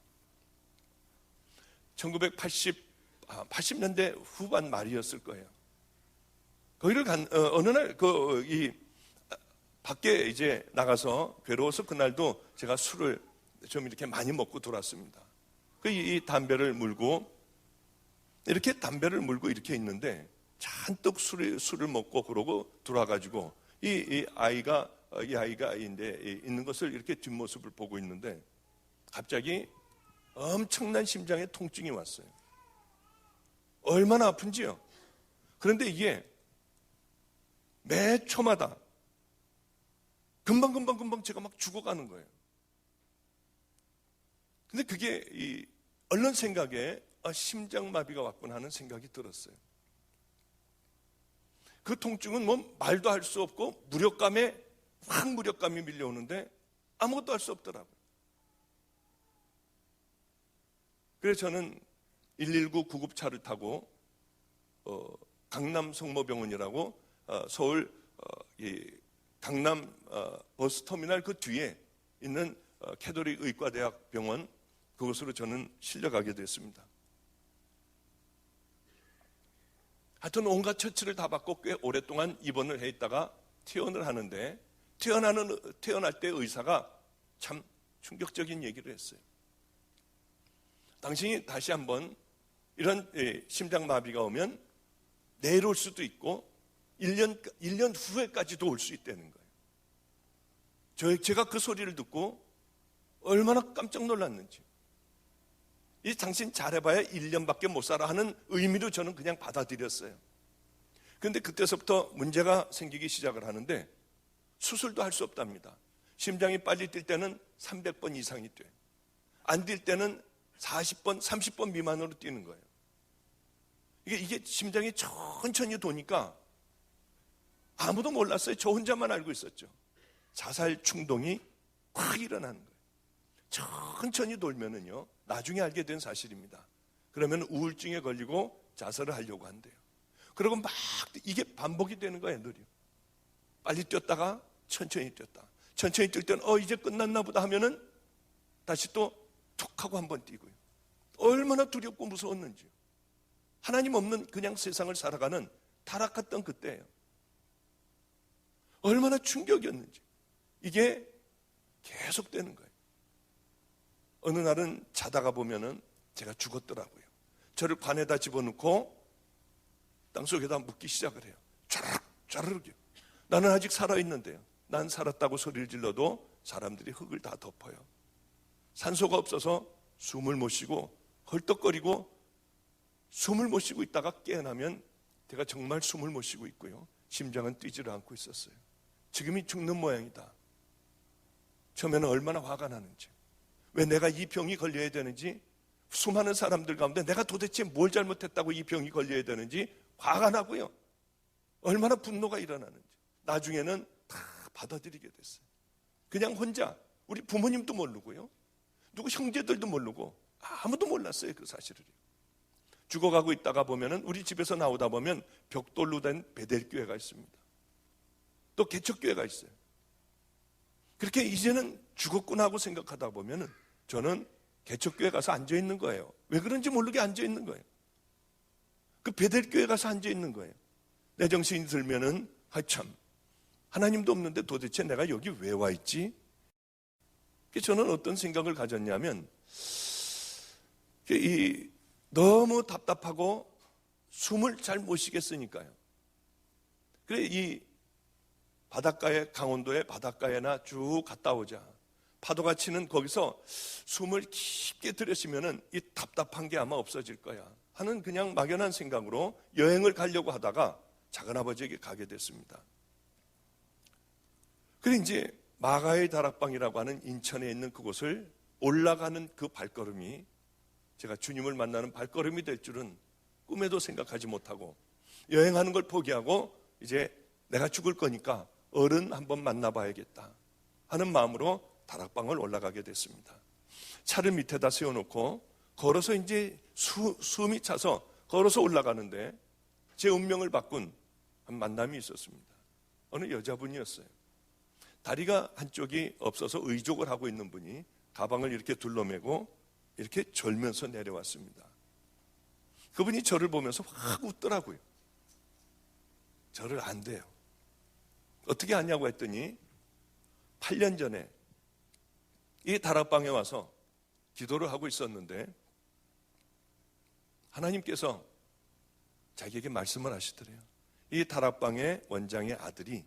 80년대 후반 말이었을 거예요. 거기를 어느 날 밖에 이제 나가서 괴로워서 그날도 제가 술을 좀 이렇게 많이 먹고 돌았습니다. 이 담배를 물고 이렇게 이렇게 있는데 잔뜩 술을 먹고 그러고 돌아가지고 이 아이가 있는 것을 이렇게 뒷모습을 보고 있는데 갑자기 엄청난 심장에 통증이 왔어요. 얼마나 아픈지요. 그런데 이게 매 초마다 금방 제가 막 죽어가는 거예요. 근데 그게 얼른 생각에 심장마비가 왔구나 하는 생각이 들었어요. 그 통증은 뭐 말도 할 수 없고 무력감이 밀려오는데 아무것도 할 수 없더라고요. 그래서 저는 119 구급차를 타고 강남 성모병원이라고 서울 강남 버스터미널 그 뒤에 있는 캐톨릭 의과대학 병원 그곳으로 저는 실려가게 됐습니다. 하여튼 온갖 처치를 다 받고 꽤 오랫동안 입원을 해 있다가 퇴원을 하는데 퇴원할 때 의사가 참 충격적인 얘기를 했어요. 당신이 다시 한번 이런 심장마비가 오면 내일 올 수도 있고 1년 후에까지도 올 수 있다는 거예요. 제가 그 소리를 듣고 얼마나 깜짝 놀랐는지. 당신 잘해봐야 1년밖에 못 살아 하는 의미로 저는 그냥 받아들였어요. 그런데 그때서부터 문제가 생기기 시작을 하는데 수술도 할 수 없답니다. 심장이 빨리 뛸 때는 300번 이상이 뛰어요. 안 뛸 때는 40번, 30번 미만으로 뛰는 거예요. 이게 심장이 천천히 도니까 아무도 몰랐어요. 저 혼자만 알고 있었죠. 자살 충동이 확 일어나는 거예요. 천천히 돌면은요, 나중에 알게 된 사실입니다. 그러면 우울증에 걸리고 자살을 하려고 한대요. 그리고 막 이게 반복이 되는 거예요, 늘요. 빨리 뛰었다가 천천히 뛰었다. 천천히 뛸 때는 이제 끝났나 보다 하면은 다시 또 툭 하고 한번 뛰고요. 얼마나 두렵고 무서웠는지요. 하나님 없는 그냥 세상을 살아가는 타락했던 그때예요. 얼마나 충격이었는지. 이게 계속되는 거예요. 어느 날은 자다가 보면은 제가 죽었더라고요. 저를 관에다 집어넣고 땅속에다 묻기 시작을 해요. 쫘르륵. 나는 아직 살아있는데요. 난 살았다고 소리를 질러도 사람들이 흙을 다 덮어요. 산소가 없어서 숨을 못 쉬고 헐떡거리고 숨을 못 쉬고 있다가 깨어나면 제가 정말 숨을 못 쉬고 있고요. 심장은 뛰지를 않고 있었어요. 지금이 죽는 모양이다. 처음에는 얼마나 화가 나는지, 왜 내가 이 병이 걸려야 되는지, 수많은 사람들 가운데 내가 도대체 뭘 잘못했다고 이 병이 걸려야 되는지 화가 나고요. 얼마나 분노가 일어나는지. 나중에는 다 받아들이게 됐어요. 그냥 혼자, 우리 부모님도 모르고요. 누구 형제들도 모르고 아무도 몰랐어요, 그 사실을. 죽어가고 있다가 보면은 우리 집에서 나오다 보면 벽돌로 된 베델교회가 있습니다. 또 개척교회가 있어요. 그렇게 이제는 죽었구나 하고 생각하다 보면은 저는 개척교회 가서 앉아 있는 거예요. 왜 그런지 모르게 앉아 있는 거예요. 그 베델교회 가서 앉아 있는 거예요. 내 정신이 들면은 참 하나님도 없는데 도대체 내가 여기 왜 와 있지? 저는 어떤 생각을 가졌냐면 너무 답답하고 숨을 잘 못 쉬겠으니까요. 그래 이 바닷가에, 강원도의 바닷가에나 쭉 갔다 오자. 파도가 치는 거기서 숨을 깊게 들이쉬면은 이 답답한 게 아마 없어질 거야 하는 그냥 막연한 생각으로 여행을 가려고 하다가 작은아버지에게 가게 됐습니다. 그래 이제 마가의 다락방이라고 하는 인천에 있는 그곳을 올라가는 그 발걸음이 제가 주님을 만나는 발걸음이 될 줄은 꿈에도 생각하지 못하고, 여행하는 걸 포기하고 이제 내가 죽을 거니까 어른 한번 만나봐야겠다 하는 마음으로 다락방을 올라가게 됐습니다. 차를 밑에다 세워놓고 걸어서 이제 숨이 차서 걸어서 올라가는데 제 운명을 바꾼 한 만남이 있었습니다. 어느 여자분이었어요. 다리가 한쪽이 없어서 의족을 하고 있는 분이 가방을 이렇게 둘러매고 이렇게 졸면서 내려왔습니다. 그분이 저를 보면서 확 웃더라고요. 저를 안대요. 어떻게 아냐고 했더니 8년 전에 이 다락방에 와서 기도를 하고 있었는데 하나님께서 자기에게 말씀을 하시더래요. 이 다락방의 원장의 아들이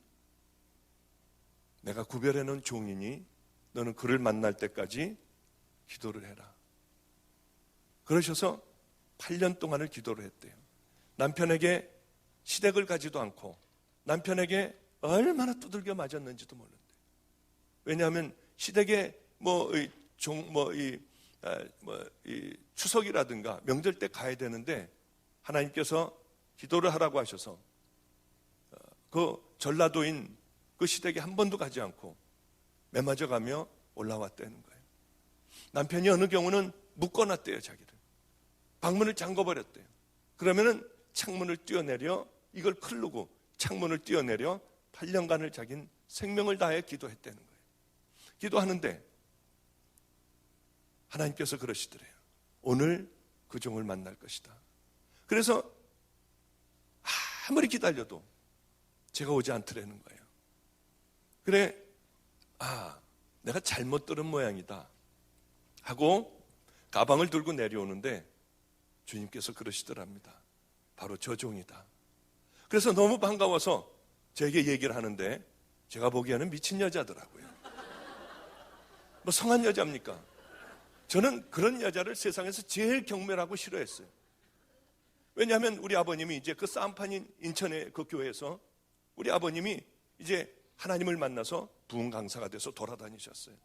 내가 구별해 놓은 종이니 너는 그를 만날 때까지 기도를 해라. 그러셔서 8년 동안을 기도를 했대요. 남편에게 시댁을 가지도 않고 남편에게 얼마나 두들겨 맞았는지도 모른대요. 왜냐하면 시댁에 추석이라든가 명절 때 가야 되는데 하나님께서 기도를 하라고 하셔서 그 전라도인 그 시댁에 한 번도 가지 않고 매맞아 가며 올라왔다는 거예요. 남편이 어느 경우는 묶어놨대요, 자기를. 방문을 잠궈버렸대요. 그러면은 창문을 뛰어내려 이걸 클르고 창문을 뛰어내려 8년간을 자긴 생명을 다해 기도했다는 거예요. 기도하는데 하나님께서 그러시더래요. 오늘 그 종을 만날 것이다. 그래서 아무리 기다려도 제가 오지 않더라는 거예요. 그래, 내가 잘못 들은 모양이다 하고 가방을 들고 내려오는데 주님께서 그러시더랍니다. 바로 저 종이다. 그래서 너무 반가워서 저에게 얘기를 하는데 제가 보기에는 미친 여자더라고요. 뭐 성한 여자입니까? 저는 그런 여자를 세상에서 제일 경멸하고 싫어했어요. 왜냐하면 우리 아버님이 이제 그 쌈판인 인천의 그 교회에서 우리 아버님이 이제 하나님을 만나서 부흥 강사가 돼서 돌아다니셨어요.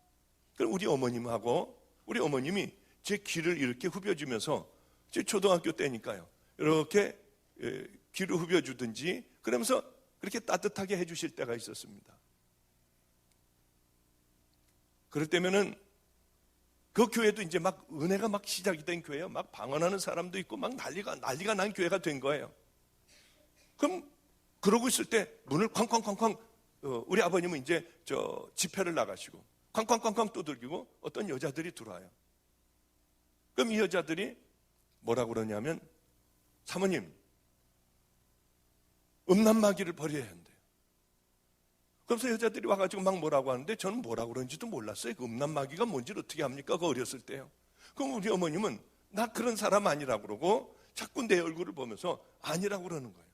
그럼 우리 어머님이 제 귀를 이렇게 후벼주면서 제 초등학교 때니까요. 이렇게 귀를 후벼주든지 그러면서 그렇게 따뜻하게 해주실 때가 있었습니다. 그럴 때면은 그 교회도 이제 막 은혜가 막 시작이 된 교회예요. 막 방언하는 사람도 있고 막 난리가 난 교회가 된 거예요. 그럼 그러고 있을 때 문을 쾅쾅쾅쾅 우리 아버님은 이제 집회를 나가시고 쾅쾅쾅쾅 두들기고 어떤 여자들이 들어와요. 그럼 이 여자들이 뭐라고 그러냐면 사모님 음란마귀를 버려야 한대요. 그래서 여자들이 와가지고 막 뭐라고 하는데 저는 뭐라고 그런지도 몰랐어요. 그 음란마귀가 뭔지를 어떻게 합니까? 그 어렸을 때요. 그럼 우리 어머님은 나 그런 사람 아니라고 그러고 자꾸 내 얼굴을 보면서 아니라고 그러는 거예요.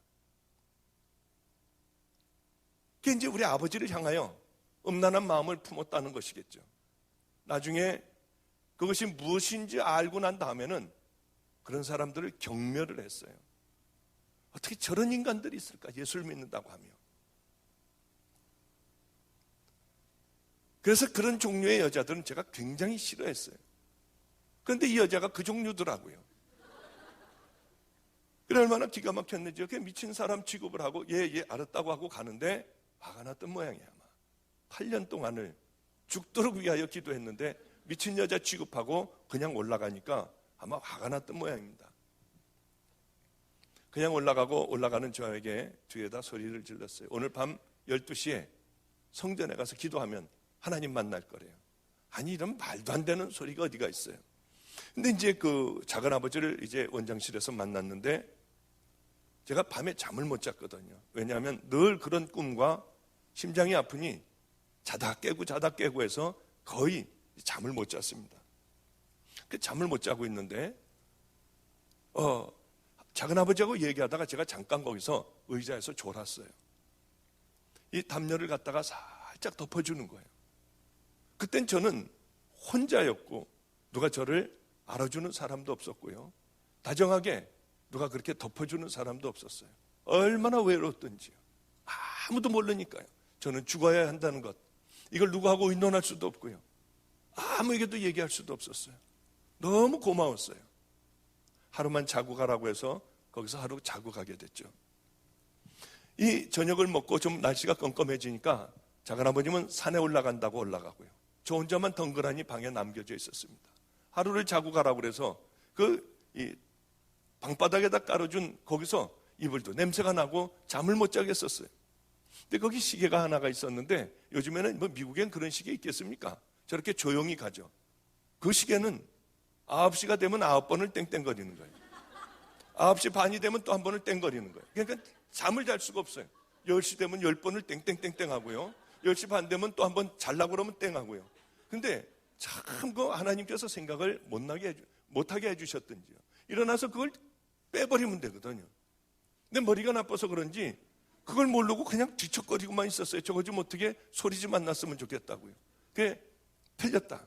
그게 이제 우리 아버지를 향하여 음란한 마음을 품었다는 것이겠죠. 나중에 그것이 무엇인지 알고 난 다음에는 그런 사람들을 경멸을 했어요. 어떻게 저런 인간들이 있을까? 예수를 믿는다고 하며. 그래서 그런 종류의 여자들은 제가 굉장히 싫어했어요. 그런데 이 여자가 그 종류더라고요. 그래 얼마나 기가 막혔는지요. 그냥 미친 사람 취급을 하고 예 알았다고 하고 가는데 화가 났던 모양이야. 아마 8년 동안을 죽도록 위하여 기도했는데 미친 여자 취급하고 그냥 올라가니까 아마 화가 났던 모양입니다. 그냥 올라가는 저에게 뒤에다 소리를 질렀어요. 오늘 밤 12시에 성전에 가서 기도하면 하나님 만날 거래요. 아니 이런 말도 안 되는 소리가 어디가 있어요. 근데 이제 그 작은아버지를 이제 원장실에서 만났는데 제가 밤에 잠을 못 잤거든요. 왜냐하면 늘 그런 꿈과 심장이 아프니 자다 깨고 해서 거의 잠을 못 잤습니다. 그 잠을 못 자고 있는데 작은아버지하고 얘기하다가 제가 잠깐 거기서 의자에서 졸았어요. 이 담요를 갖다가 살짝 덮어주는 거예요. 그땐 저는 혼자였고 누가 저를 알아주는 사람도 없었고요. 다정하게 누가 그렇게 덮어주는 사람도 없었어요. 얼마나 외로웠던지요. 아무도 모르니까요. 저는 죽어야 한다는 것, 이걸 누구하고 의논할 수도 없고요. 아무에게도 얘기할 수도 없었어요. 너무 고마웠어요. 하루만 자고 가라고 해서 거기서 하루 자고 가게 됐죠. 이 저녁을 먹고 좀 날씨가 껌껌해지니까 작은아버님은 산에 올라간다고 올라가고요. 저 혼자만 덩그러니 방에 남겨져 있었습니다. 하루를 자고 가라고 그래서 이 방바닥에다 깔아준 거기서 이불도 냄새가 나고 잠을 못 자겠었어요. 근데 거기 시계가 하나가 있었는데 요즘에는 뭐 미국엔 그런 시계 있겠습니까? 저렇게 조용히 가죠. 그 시계는 9시가 되면 9번을 땡땡거리는 거예요. 9시 반이 되면 또 한 번을 땡거리는 거예요. 그러니까 잠을 잘 수가 없어요. 10시 되면 10번을 땡땡땡땡 하고요. 10시 반 되면 또 한 번 잘라고 그러면 땡 하고요. 근데 참 그 하나님께서 생각을 못하게 해주셨던지요. 일어나서 그걸 빼버리면 되거든요. 근데 머리가 나빠서 그런지 그걸 모르고 그냥 뒤척거리고만 있었어요. 저거 좀 어떻게 소리 좀 안 났으면 좋겠다고요. 그게 틀렸다.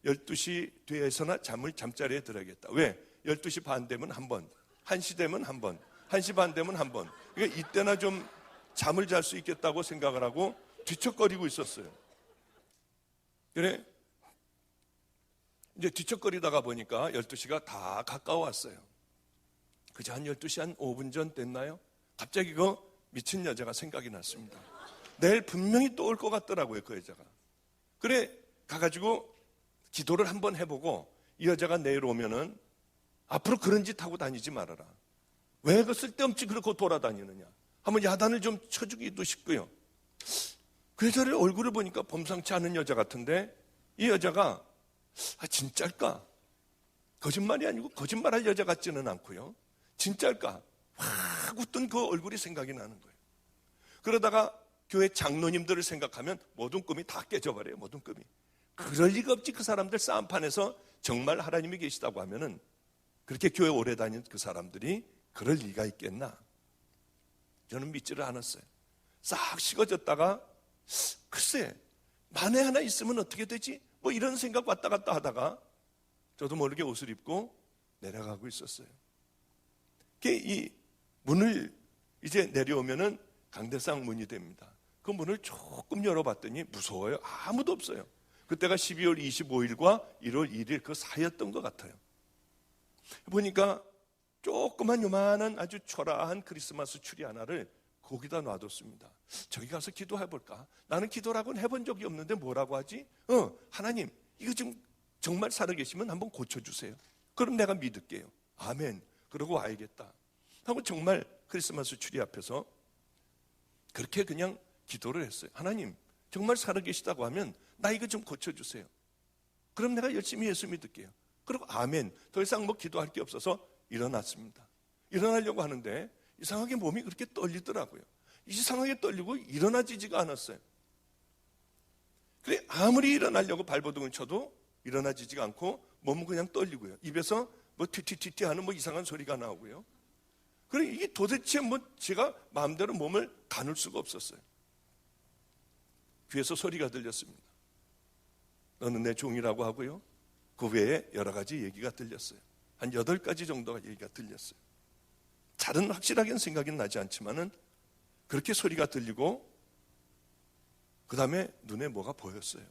12시 뒤에서나 잠자리에 들어야겠다. 왜? 12시 반 되면 한 번, 1시 되면 한 번, 1시 반 되면 한 번. 그러니까 이때나 좀 잠을 잘 수 있겠다고 생각을 하고 뒤척거리고 있었어요. 그래? 이제 뒤척거리다가 보니까 12시가 다 가까워왔어요. 그저 한 12시 한 5분 전 됐나요? 갑자기 그 미친 여자가 생각이 났습니다. 내일 분명히 또 올 것 같더라고요, 그 여자가. 그래, 가가지고 기도를 한번 해보고 이 여자가 내일 오면은 앞으로 그런 짓 하고 다니지 말아라. 왜 그 쓸데없이 그렇게 돌아다니느냐. 한번 야단을 좀 쳐주기도 싶고요. 그 여자를 얼굴을 보니까 범상치 않은 여자 같은데 이 여자가 진짜일까? 거짓말이 아니고 거짓말할 여자 같지는 않고요. 진짜일까? 확 웃던 그 얼굴이 생각이 나는 거예요. 그러다가 교회 장로님들을 생각하면 모든 꿈이 다 깨져버려요. 모든 꿈이. 그럴 리가 없지. 그 사람들 싸움판에서 정말 하나님이 계시다고 하면은 그렇게 교회 오래 다닌 그 사람들이 그럴 리가 있겠나? 저는 믿지를 않았어요. 싹 식어졌다가 글쎄 만에 하나 있으면 어떻게 되지? 뭐 이런 생각 왔다 갔다 하다가 저도 모르게 옷을 입고 내려가고 있었어요. 이 문을 이제 내려오면은 강대상 문이 됩니다. 그 문을 조금 열어봤더니 무서워요. 아무도 없어요. 그때가 12월 25일과 1월 1일 그 사이였던 것 같아요. 보니까 조그만 요만한 아주 초라한 크리스마스 추리 하나를 거기다 놔뒀습니다. 저기 가서 기도해볼까? 나는 기도라고는 해본 적이 없는데 뭐라고 하지? 하나님 이거 좀 정말 살아계시면 한번 고쳐주세요. 그럼 내가 믿을게요. 아멘. 그러고 와야겠다 하고 정말 크리스마스 추리 앞에서 그렇게 그냥 기도를 했어요. 하나님 정말 살아계시다고 하면 나 이거 좀 고쳐주세요. 그럼 내가 열심히 예수 믿을게요. 그리고 아멘. 더 이상 뭐 기도할 게 없어서 일어났습니다. 일어나려고 하는데 이상하게 몸이 그렇게 떨리더라고요. 이상하게 떨리고 일어나지지가 않았어요. 그래, 아무리 일어나려고 발버둥을 쳐도 일어나지지가 않고 몸은 그냥 떨리고요. 입에서 뭐 튀튀튀튀 하는 뭐 이상한 소리가 나오고요. 그래, 이게 도대체 뭐 제가 마음대로 몸을 가눌 수가 없었어요. 귀에서 소리가 들렸습니다. 너는 내 종이라고 하고요. 그 외에 여러 가지 얘기가 들렸어요. 한 8가지 정도가 얘기가 들렸어요. 잘은 확실하게는 생각이 나지 않지만은 그렇게 소리가 들리고 그 다음에 눈에 뭐가 보였어요.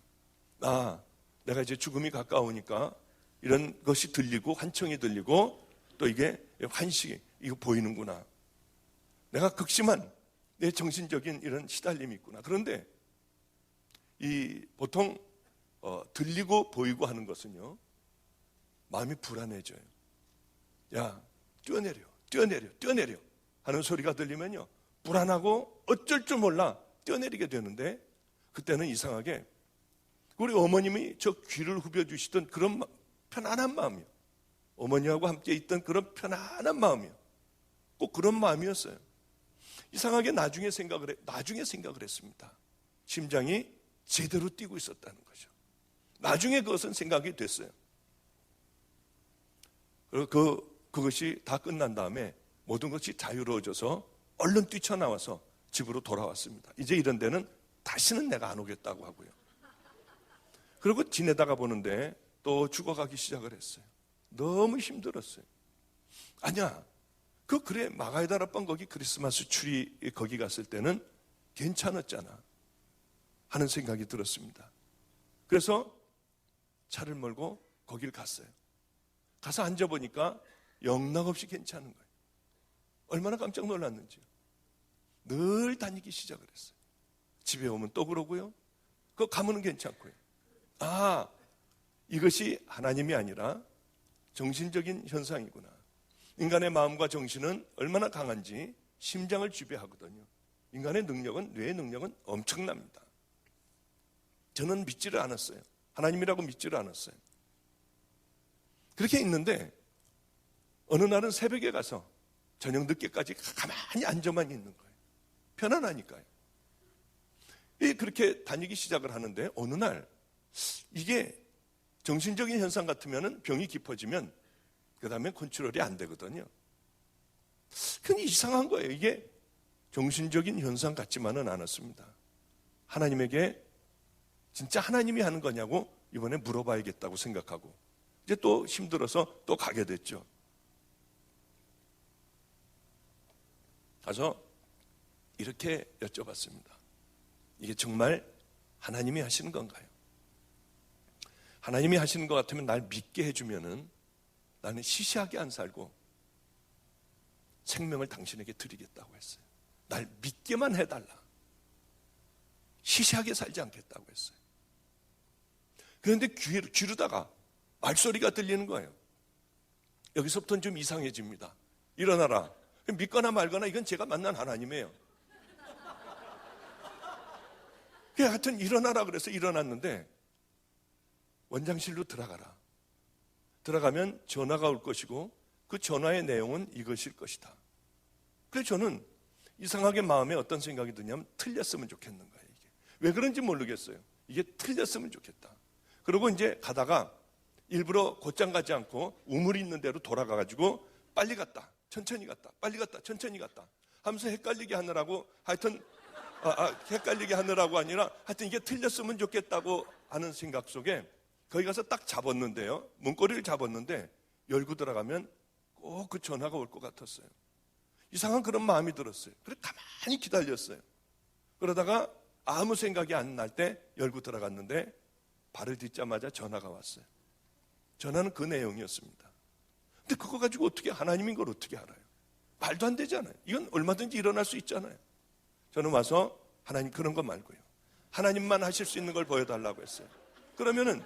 아, 내가 이제 죽음이 가까우니까 이런 것이 들리고 환청이 들리고 또 이게 환식이 이거 보이는구나. 내가 극심한 내 정신적인 이런 시달림이 있구나. 그런데 이 보통 들리고 보이고 하는 것은요, 마음이 불안해져요. 야, 뛰어내려, 뛰어내려, 뛰어내려 하는 소리가 들리면요, 불안하고 어쩔 줄 몰라 뛰어내리게 되는데, 그때는 이상하게 우리 어머님이 저 귀를 후벼주시던 그런 편안한 마음이요, 어머니하고 함께 있던 그런 편안한 마음이요, 꼭 그런 마음이었어요. 이상하게 나중에 생각을 했습니다. 심장이 제대로 뛰고 있었다는 거죠. 나중에 그것은 생각이 됐어요. 그리고 그것이 다 끝난 다음에 모든 것이 자유로워져서 얼른 뛰쳐나와서 집으로 돌아왔습니다. 이제 이런 데는 다시는 내가 안 오겠다고 하고요. 그리고 지내다가 보는데 또 죽어가기 시작을 했어요. 너무 힘들었어요. 아니야, 그래 마가이다라방 거기 크리스마스 추리 거기 갔을 때는 괜찮았잖아 하는 생각이 들었습니다. 그래서 차를 몰고 거길 갔어요. 가서 앉아보니까 영락없이 괜찮은 거예요. 얼마나 깜짝 놀랐는지요. 늘 다니기 시작을 했어요. 집에 오면 또 그러고요. 그거 가면은 괜찮고요. 아, 이것이 하나님이 아니라 정신적인 현상이구나. 인간의 마음과 정신은 얼마나 강한지 심장을 지배하거든요. 인간의 능력은, 뇌의 능력은 엄청납니다. 저는 믿지를 않았어요. 하나님이라고 믿지를 않았어요. 그렇게 있는데 어느 날은 새벽에 가서 저녁 늦게까지 가만히 앉아만 있는 거예요. 편안하니까요. 그렇게 다니기 시작을 하는데 어느 날 이게 정신적인 현상 같으면 병이 깊어지면 그 다음에 컨트롤이 안 되거든요. 근데 이상한 거예요. 이게 정신적인 현상 같지만은 않았습니다. 하나님에게 진짜 하나님이 하는 거냐고 이번에 물어봐야겠다고 생각하고 이제 또 힘들어서 또 가게 됐죠. 가서 이렇게 여쭤봤습니다. 이게 정말 하나님이 하시는 건가요? 하나님이 하시는 것 같으면 날 믿게 해주면은 나는 시시하게 안 살고 생명을 당신에게 드리겠다고 했어요. 날 믿게만 해달라. 시시하게 살지 않겠다고 했어요. 그런데 귀로다가 말소리가 들리는 거예요. 여기서부터는 좀 이상해집니다. 일어나라. 믿거나 말거나 이건 제가 만난 하나님이에요. 하여튼 일어나라 그래서 일어났는데 원장실로 들어가라. 들어가면 전화가 올 것이고 그 전화의 내용은 이것일 것이다. 그래서 저는 이상하게 마음에 어떤 생각이 드냐면 틀렸으면 좋겠는 거예요. 이게. 왜 그런지 모르겠어요. 이게 틀렸으면 좋겠다. 그리고 이제 가다가 일부러 곧장 가지 않고 우물이 있는 대로 돌아가가지고 빨리 갔다, 천천히 갔다, 빨리 갔다, 천천히 갔다 하면서 헷갈리게 하느라고 하여튼 헷갈리게 하느라고 아니라 하여튼 이게 틀렸으면 좋겠다고 하는 생각 속에 거기 가서 딱 잡았는데요. 문고리를 잡았는데 열고 들어가면 꼭 그 전화가 올 것 같았어요. 이상한 그런 마음이 들었어요. 그래서 가만히 기다렸어요. 그러다가 아무 생각이 안 날 때 열고 들어갔는데 발을 딛자마자 전화가 왔어요. 전화는 그 내용이었습니다. 근데 그거 가지고 어떻게 하나님인 걸 어떻게 알아요? 말도 안 되잖아요. 이건 얼마든지 일어날 수 있잖아요. 저는 와서 하나님 그런 거 말고요. 하나님만 하실 수 있는 걸 보여달라고 했어요. 그러면은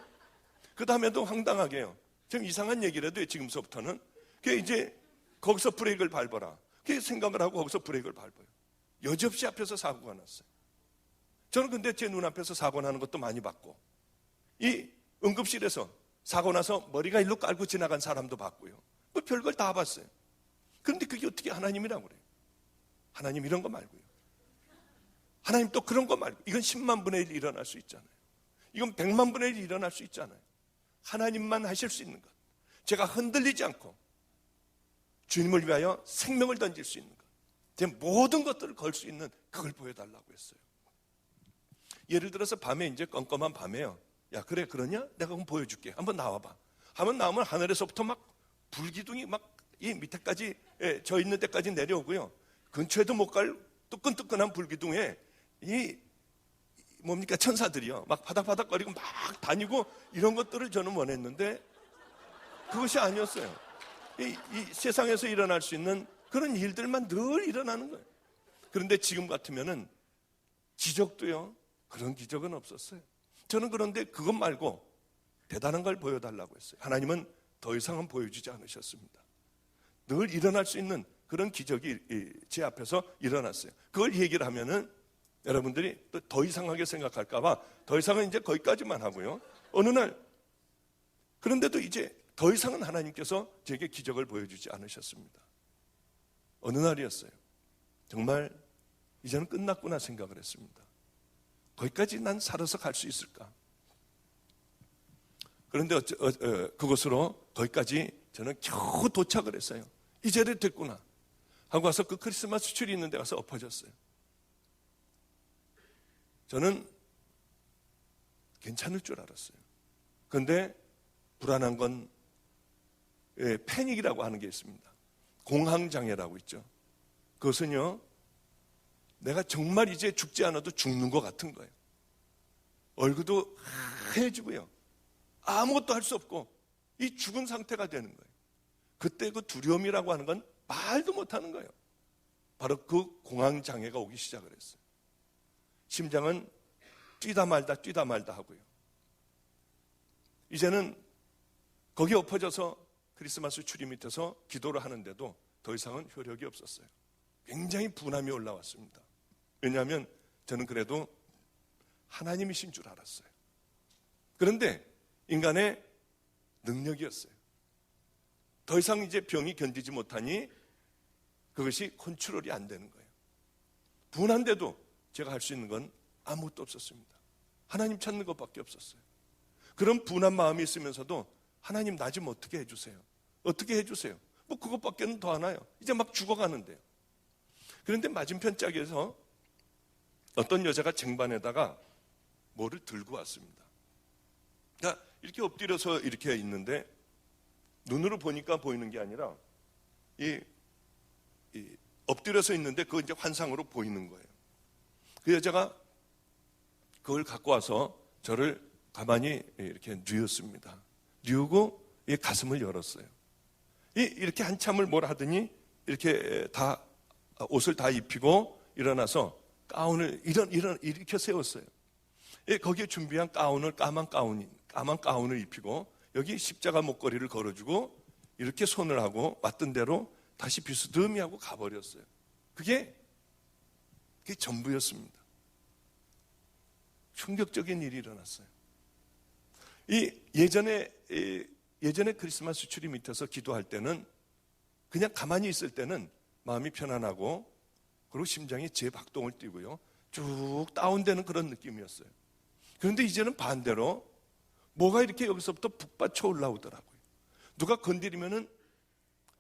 그 다음에도 황당하게요. 좀 이상한 얘기를 해도 지금서부터는 그게 이제 거기서 브레이크를 밟아라. 그게 생각을 하고 거기서 브레이크를 밟아요. 여지없이 앞에서 사고가 났어요. 저는 근데 제 눈앞에서 사고 나는 것도 많이 봤고 이 응급실에서 사고 나서 머리가 일로 깔고 지나간 사람도 봤고요. 뭐 별걸 다 봤어요. 그런데 그게 어떻게 하나님이라고 그래요? 하나님 이런 거 말고요. 하나님 또 그런 거 말고 이건 10만 분의 1 일어날 수 있잖아요. 이건 100만 분의 1이 일어날 수 있잖아요. 하나님만 하실 수 있는 것. 제가 흔들리지 않고 주님을 위하여 생명을 던질 수 있는 것. 제 모든 것들을 걸 수 있는 그걸 보여달라고 했어요. 예를 들어서 밤에 이제 껌껌한 밤에요. 야, 그래, 그러냐? 내가 그럼 보여줄게. 한번 나와봐. 한번 나오면 하늘에서부터 막 불기둥이 막 이 밑에까지, 저 있는 데까지 내려오고요. 근처에도 못 갈 뜨끈뜨끈한 불기둥에 이 뭡니까? 천사들이요. 막 바닥바닥거리고 막 다니고 이런 것들을 저는 원했는데 그것이 아니었어요. 이 세상에서 일어날 수 있는 그런 일들만 늘 일어나는 거예요. 그런데 지금 같으면은 기적도요. 그런 기적은 없었어요. 저는 그런데 그것 말고 대단한 걸 보여달라고 했어요. 하나님은 더 이상은 보여주지 않으셨습니다. 늘 일어날 수 있는 그런 기적이 제 앞에서 일어났어요. 그걸 얘기를 하면은 여러분들이 또 더 이상하게 생각할까봐 더 이상은 이제 거기까지만 하고요. 어느 날 그런데도 이제 더 이상은 하나님께서 제게 기적을 보여주지 않으셨습니다. 어느 날이었어요. 정말 이제는 끝났구나 생각을 했습니다. 거기까지 난 살아서 갈 수 있을까? 그런데 그곳으로 거기까지 저는 겨우 도착을 했어요. 이제는 됐구나 하고 와서 그 크리스마스 트리 있는 데 가서 엎어졌어요. 저는 괜찮을 줄 알았어요. 그런데 불안한 건 패닉이라고 하는 게 있습니다. 공황장애라고 있죠. 그것은요, 내가 정말 이제 죽지 않아도 죽는 것 같은 거예요. 얼굴도 하얘지고요. 아무것도 할 수 없고 이 죽은 상태가 되는 거예요. 그때 그 두려움이라고 하는 건 말도 못하는 거예요. 바로 그 공황장애가 오기 시작을 했어요. 심장은 뛰다 말다 하고요. 이제는 거기 엎어져서 크리스마스 추리 밑에서 기도를 하는데도 더 이상은 효력이 없었어요. 굉장히 분함이 올라왔습니다. 왜냐하면 저는 그래도 하나님이신 줄 알았어요. 그런데 인간의 능력이었어요. 더 이상 이제 병이 견디지 못하니 그것이 컨트롤이 안 되는 거예요. 분한데도 제가 할 수 있는 건 아무것도 없었습니다. 하나님 찾는 것밖에 없었어요. 그런 분한 마음이 있으면서도 하나님 나 좀 어떻게 해주세요. 어떻게 해주세요. 뭐 그것밖에는 더 하나요. 이제 막 죽어가는데요. 그런데 맞은편 짝에서 어떤 여자가 쟁반에다가 뭐를 들고 왔습니다. 그러니까 이렇게 엎드려서 이렇게 있는데 눈으로 보니까 보이는 게 아니라 이 엎드려서 있는데 그거 이제 환상으로 보이는 거예요. 그 여자가 그걸 갖고 와서 저를 가만히 이렇게 뉘었습니다. 뉘우고 이 가슴을 열었어요. 이렇게 한참을 뭘 하더니 이렇게 다 옷을 다 입히고 일어나서 가운을 이렇게 세웠어요. 거기에 준비한 가운을 까만 가운을 입히고 여기 십자가 목걸이를 걸어주고 이렇게 손을 하고 왔던 대로 다시 비스듬히 하고 가버렸어요. 그게 전부였습니다. 충격적인 일이 일어났어요. 예전에 크리스마스 추리 밑에서 기도할 때는 그냥 가만히 있을 때는 마음이 편안하고 그리고 심장이 재박동을 띄고요. 쭉 다운되는 그런 느낌이었어요. 그런데 이제는 반대로 뭐가 이렇게 여기서부터 북받쳐 올라오더라고요. 누가 건드리면은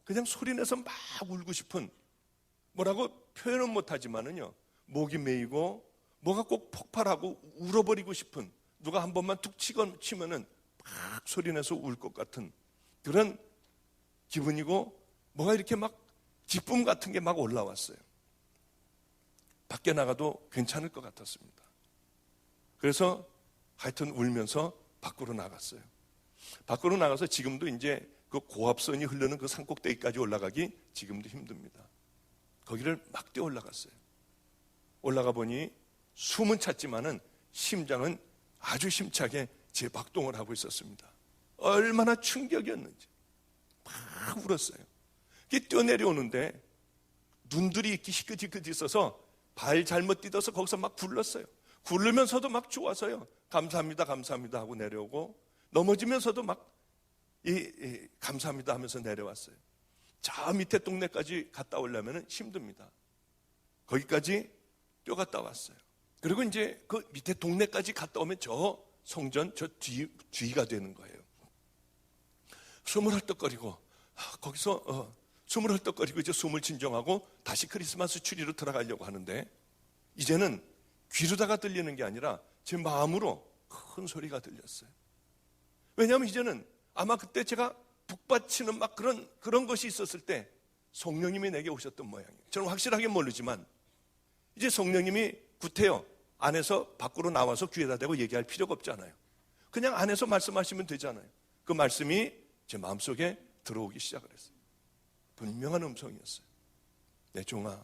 그냥 소리내서 막 울고 싶은, 뭐라고 표현은 못하지만은요, 목이 메이고 뭐가 꼭 폭발하고 울어버리고 싶은, 누가 한 번만 툭 치면은 막 소리내서 울 것 같은 그런 기분이고, 뭐가 이렇게 막 기쁨 같은 게 막 올라왔어요. 밖에 나가도 괜찮을 것 같았습니다. 그래서 하여튼 울면서 밖으로 나갔어요. 밖으로 나가서 지금도 이제 그 고압선이 흐르는 그 산꼭대기까지 올라가기 지금도 힘듭니다. 거기를 막 뛰어 올라갔어요. 올라가 보니 숨은 찼지만은 심장은 아주 힘차게 재박동을 하고 있었습니다. 얼마나 충격이었는지 막 울었어요. 뛰어내려오는데 눈들이 희끗희끗 있어서 발 잘못 디뎌서 거기서 막 굴렀어요. 굴르면서도 막 좋아서요. 감사합니다, 감사합니다 하고 내려오고, 넘어지면서도 막 감사합니다 하면서 내려왔어요. 저 밑에 동네까지 갔다 오려면 힘듭니다. 거기까지 뛰어갔다 왔어요. 그리고 이제 그 밑에 동네까지 갔다 오면 저 성전 저 뒤가 되는 거예요. 숨을 헐떡거리고 거기서 숨을 헐떡거리고 이제 숨을 진정하고 다시 크리스마스 추리로 들어가려고 하는데 이제는 귀로다가 들리는 게 아니라 제 마음으로 큰 소리가 들렸어요. 왜냐하면 이제는 아마 그때 제가 북받치는 막 그런 것이 있었을 때 성령님이 내게 오셨던 모양이에요. 저는 확실하게 모르지만 이제 성령님이 구태여 안에서 밖으로 나와서 귀에다 대고 얘기할 필요가 없잖아요. 그냥 안에서 말씀하시면 되잖아요. 그 말씀이 제 마음속에 들어오기 시작을 했어요. 분명한 음성이었어요. 내 종아,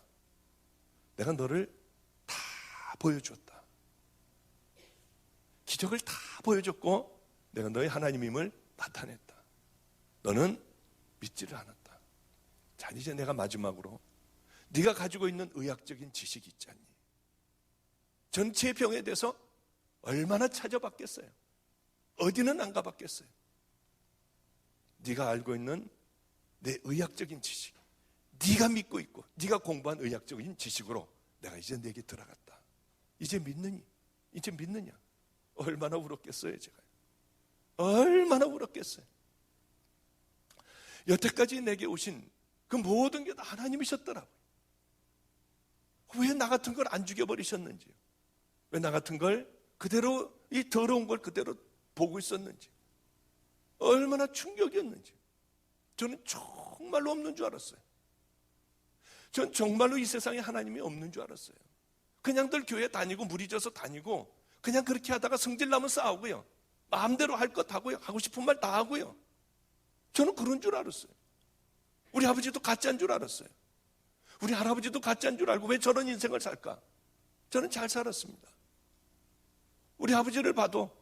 내가 너를 다 보여줬다. 기적을 다 보여줬고 내가 너의 하나님임을 나타냈다. 너는 믿지를 않았다. 자, 이제 내가 마지막으로 네가 가지고 있는 의학적인 지식이 있잖니. 전체 병에 대해서 얼마나 찾아봤겠어요. 어디는 안 가봤겠어요. 네가 알고 있는 내 의학적인 지식, 네가 믿고 있고 네가 공부한 의학적인 지식으로 내가 이제 내게 들어갔다. 이제 믿느니? 이제 믿느냐? 얼마나 울었겠어요, 제가. 얼마나 울었겠어요. 여태까지 내게 오신 그 모든 게 다 하나님이셨더라고요. 왜 나 같은 걸 안 죽여버리셨는지요? 왜 나 같은 걸 그대로, 이 더러운 걸 그대로 보고 있었는지, 얼마나 충격이었는지. 저는 정말로 없는 줄 알았어요. 전 정말로 이 세상에 하나님이 없는 줄 알았어요. 그냥들 교회 다니고 무리져서 다니고 그냥 그렇게 하다가 성질나면 싸우고요. 마음대로 할 것 하고요. 하고 싶은 말 다 하고요. 저는 그런 줄 알았어요. 우리 아버지도 가짜인 줄 알았어요. 우리 할아버지도 가짜인 줄 알고 왜 저런 인생을 살까? 저는 잘 살았습니다. 우리 아버지를 봐도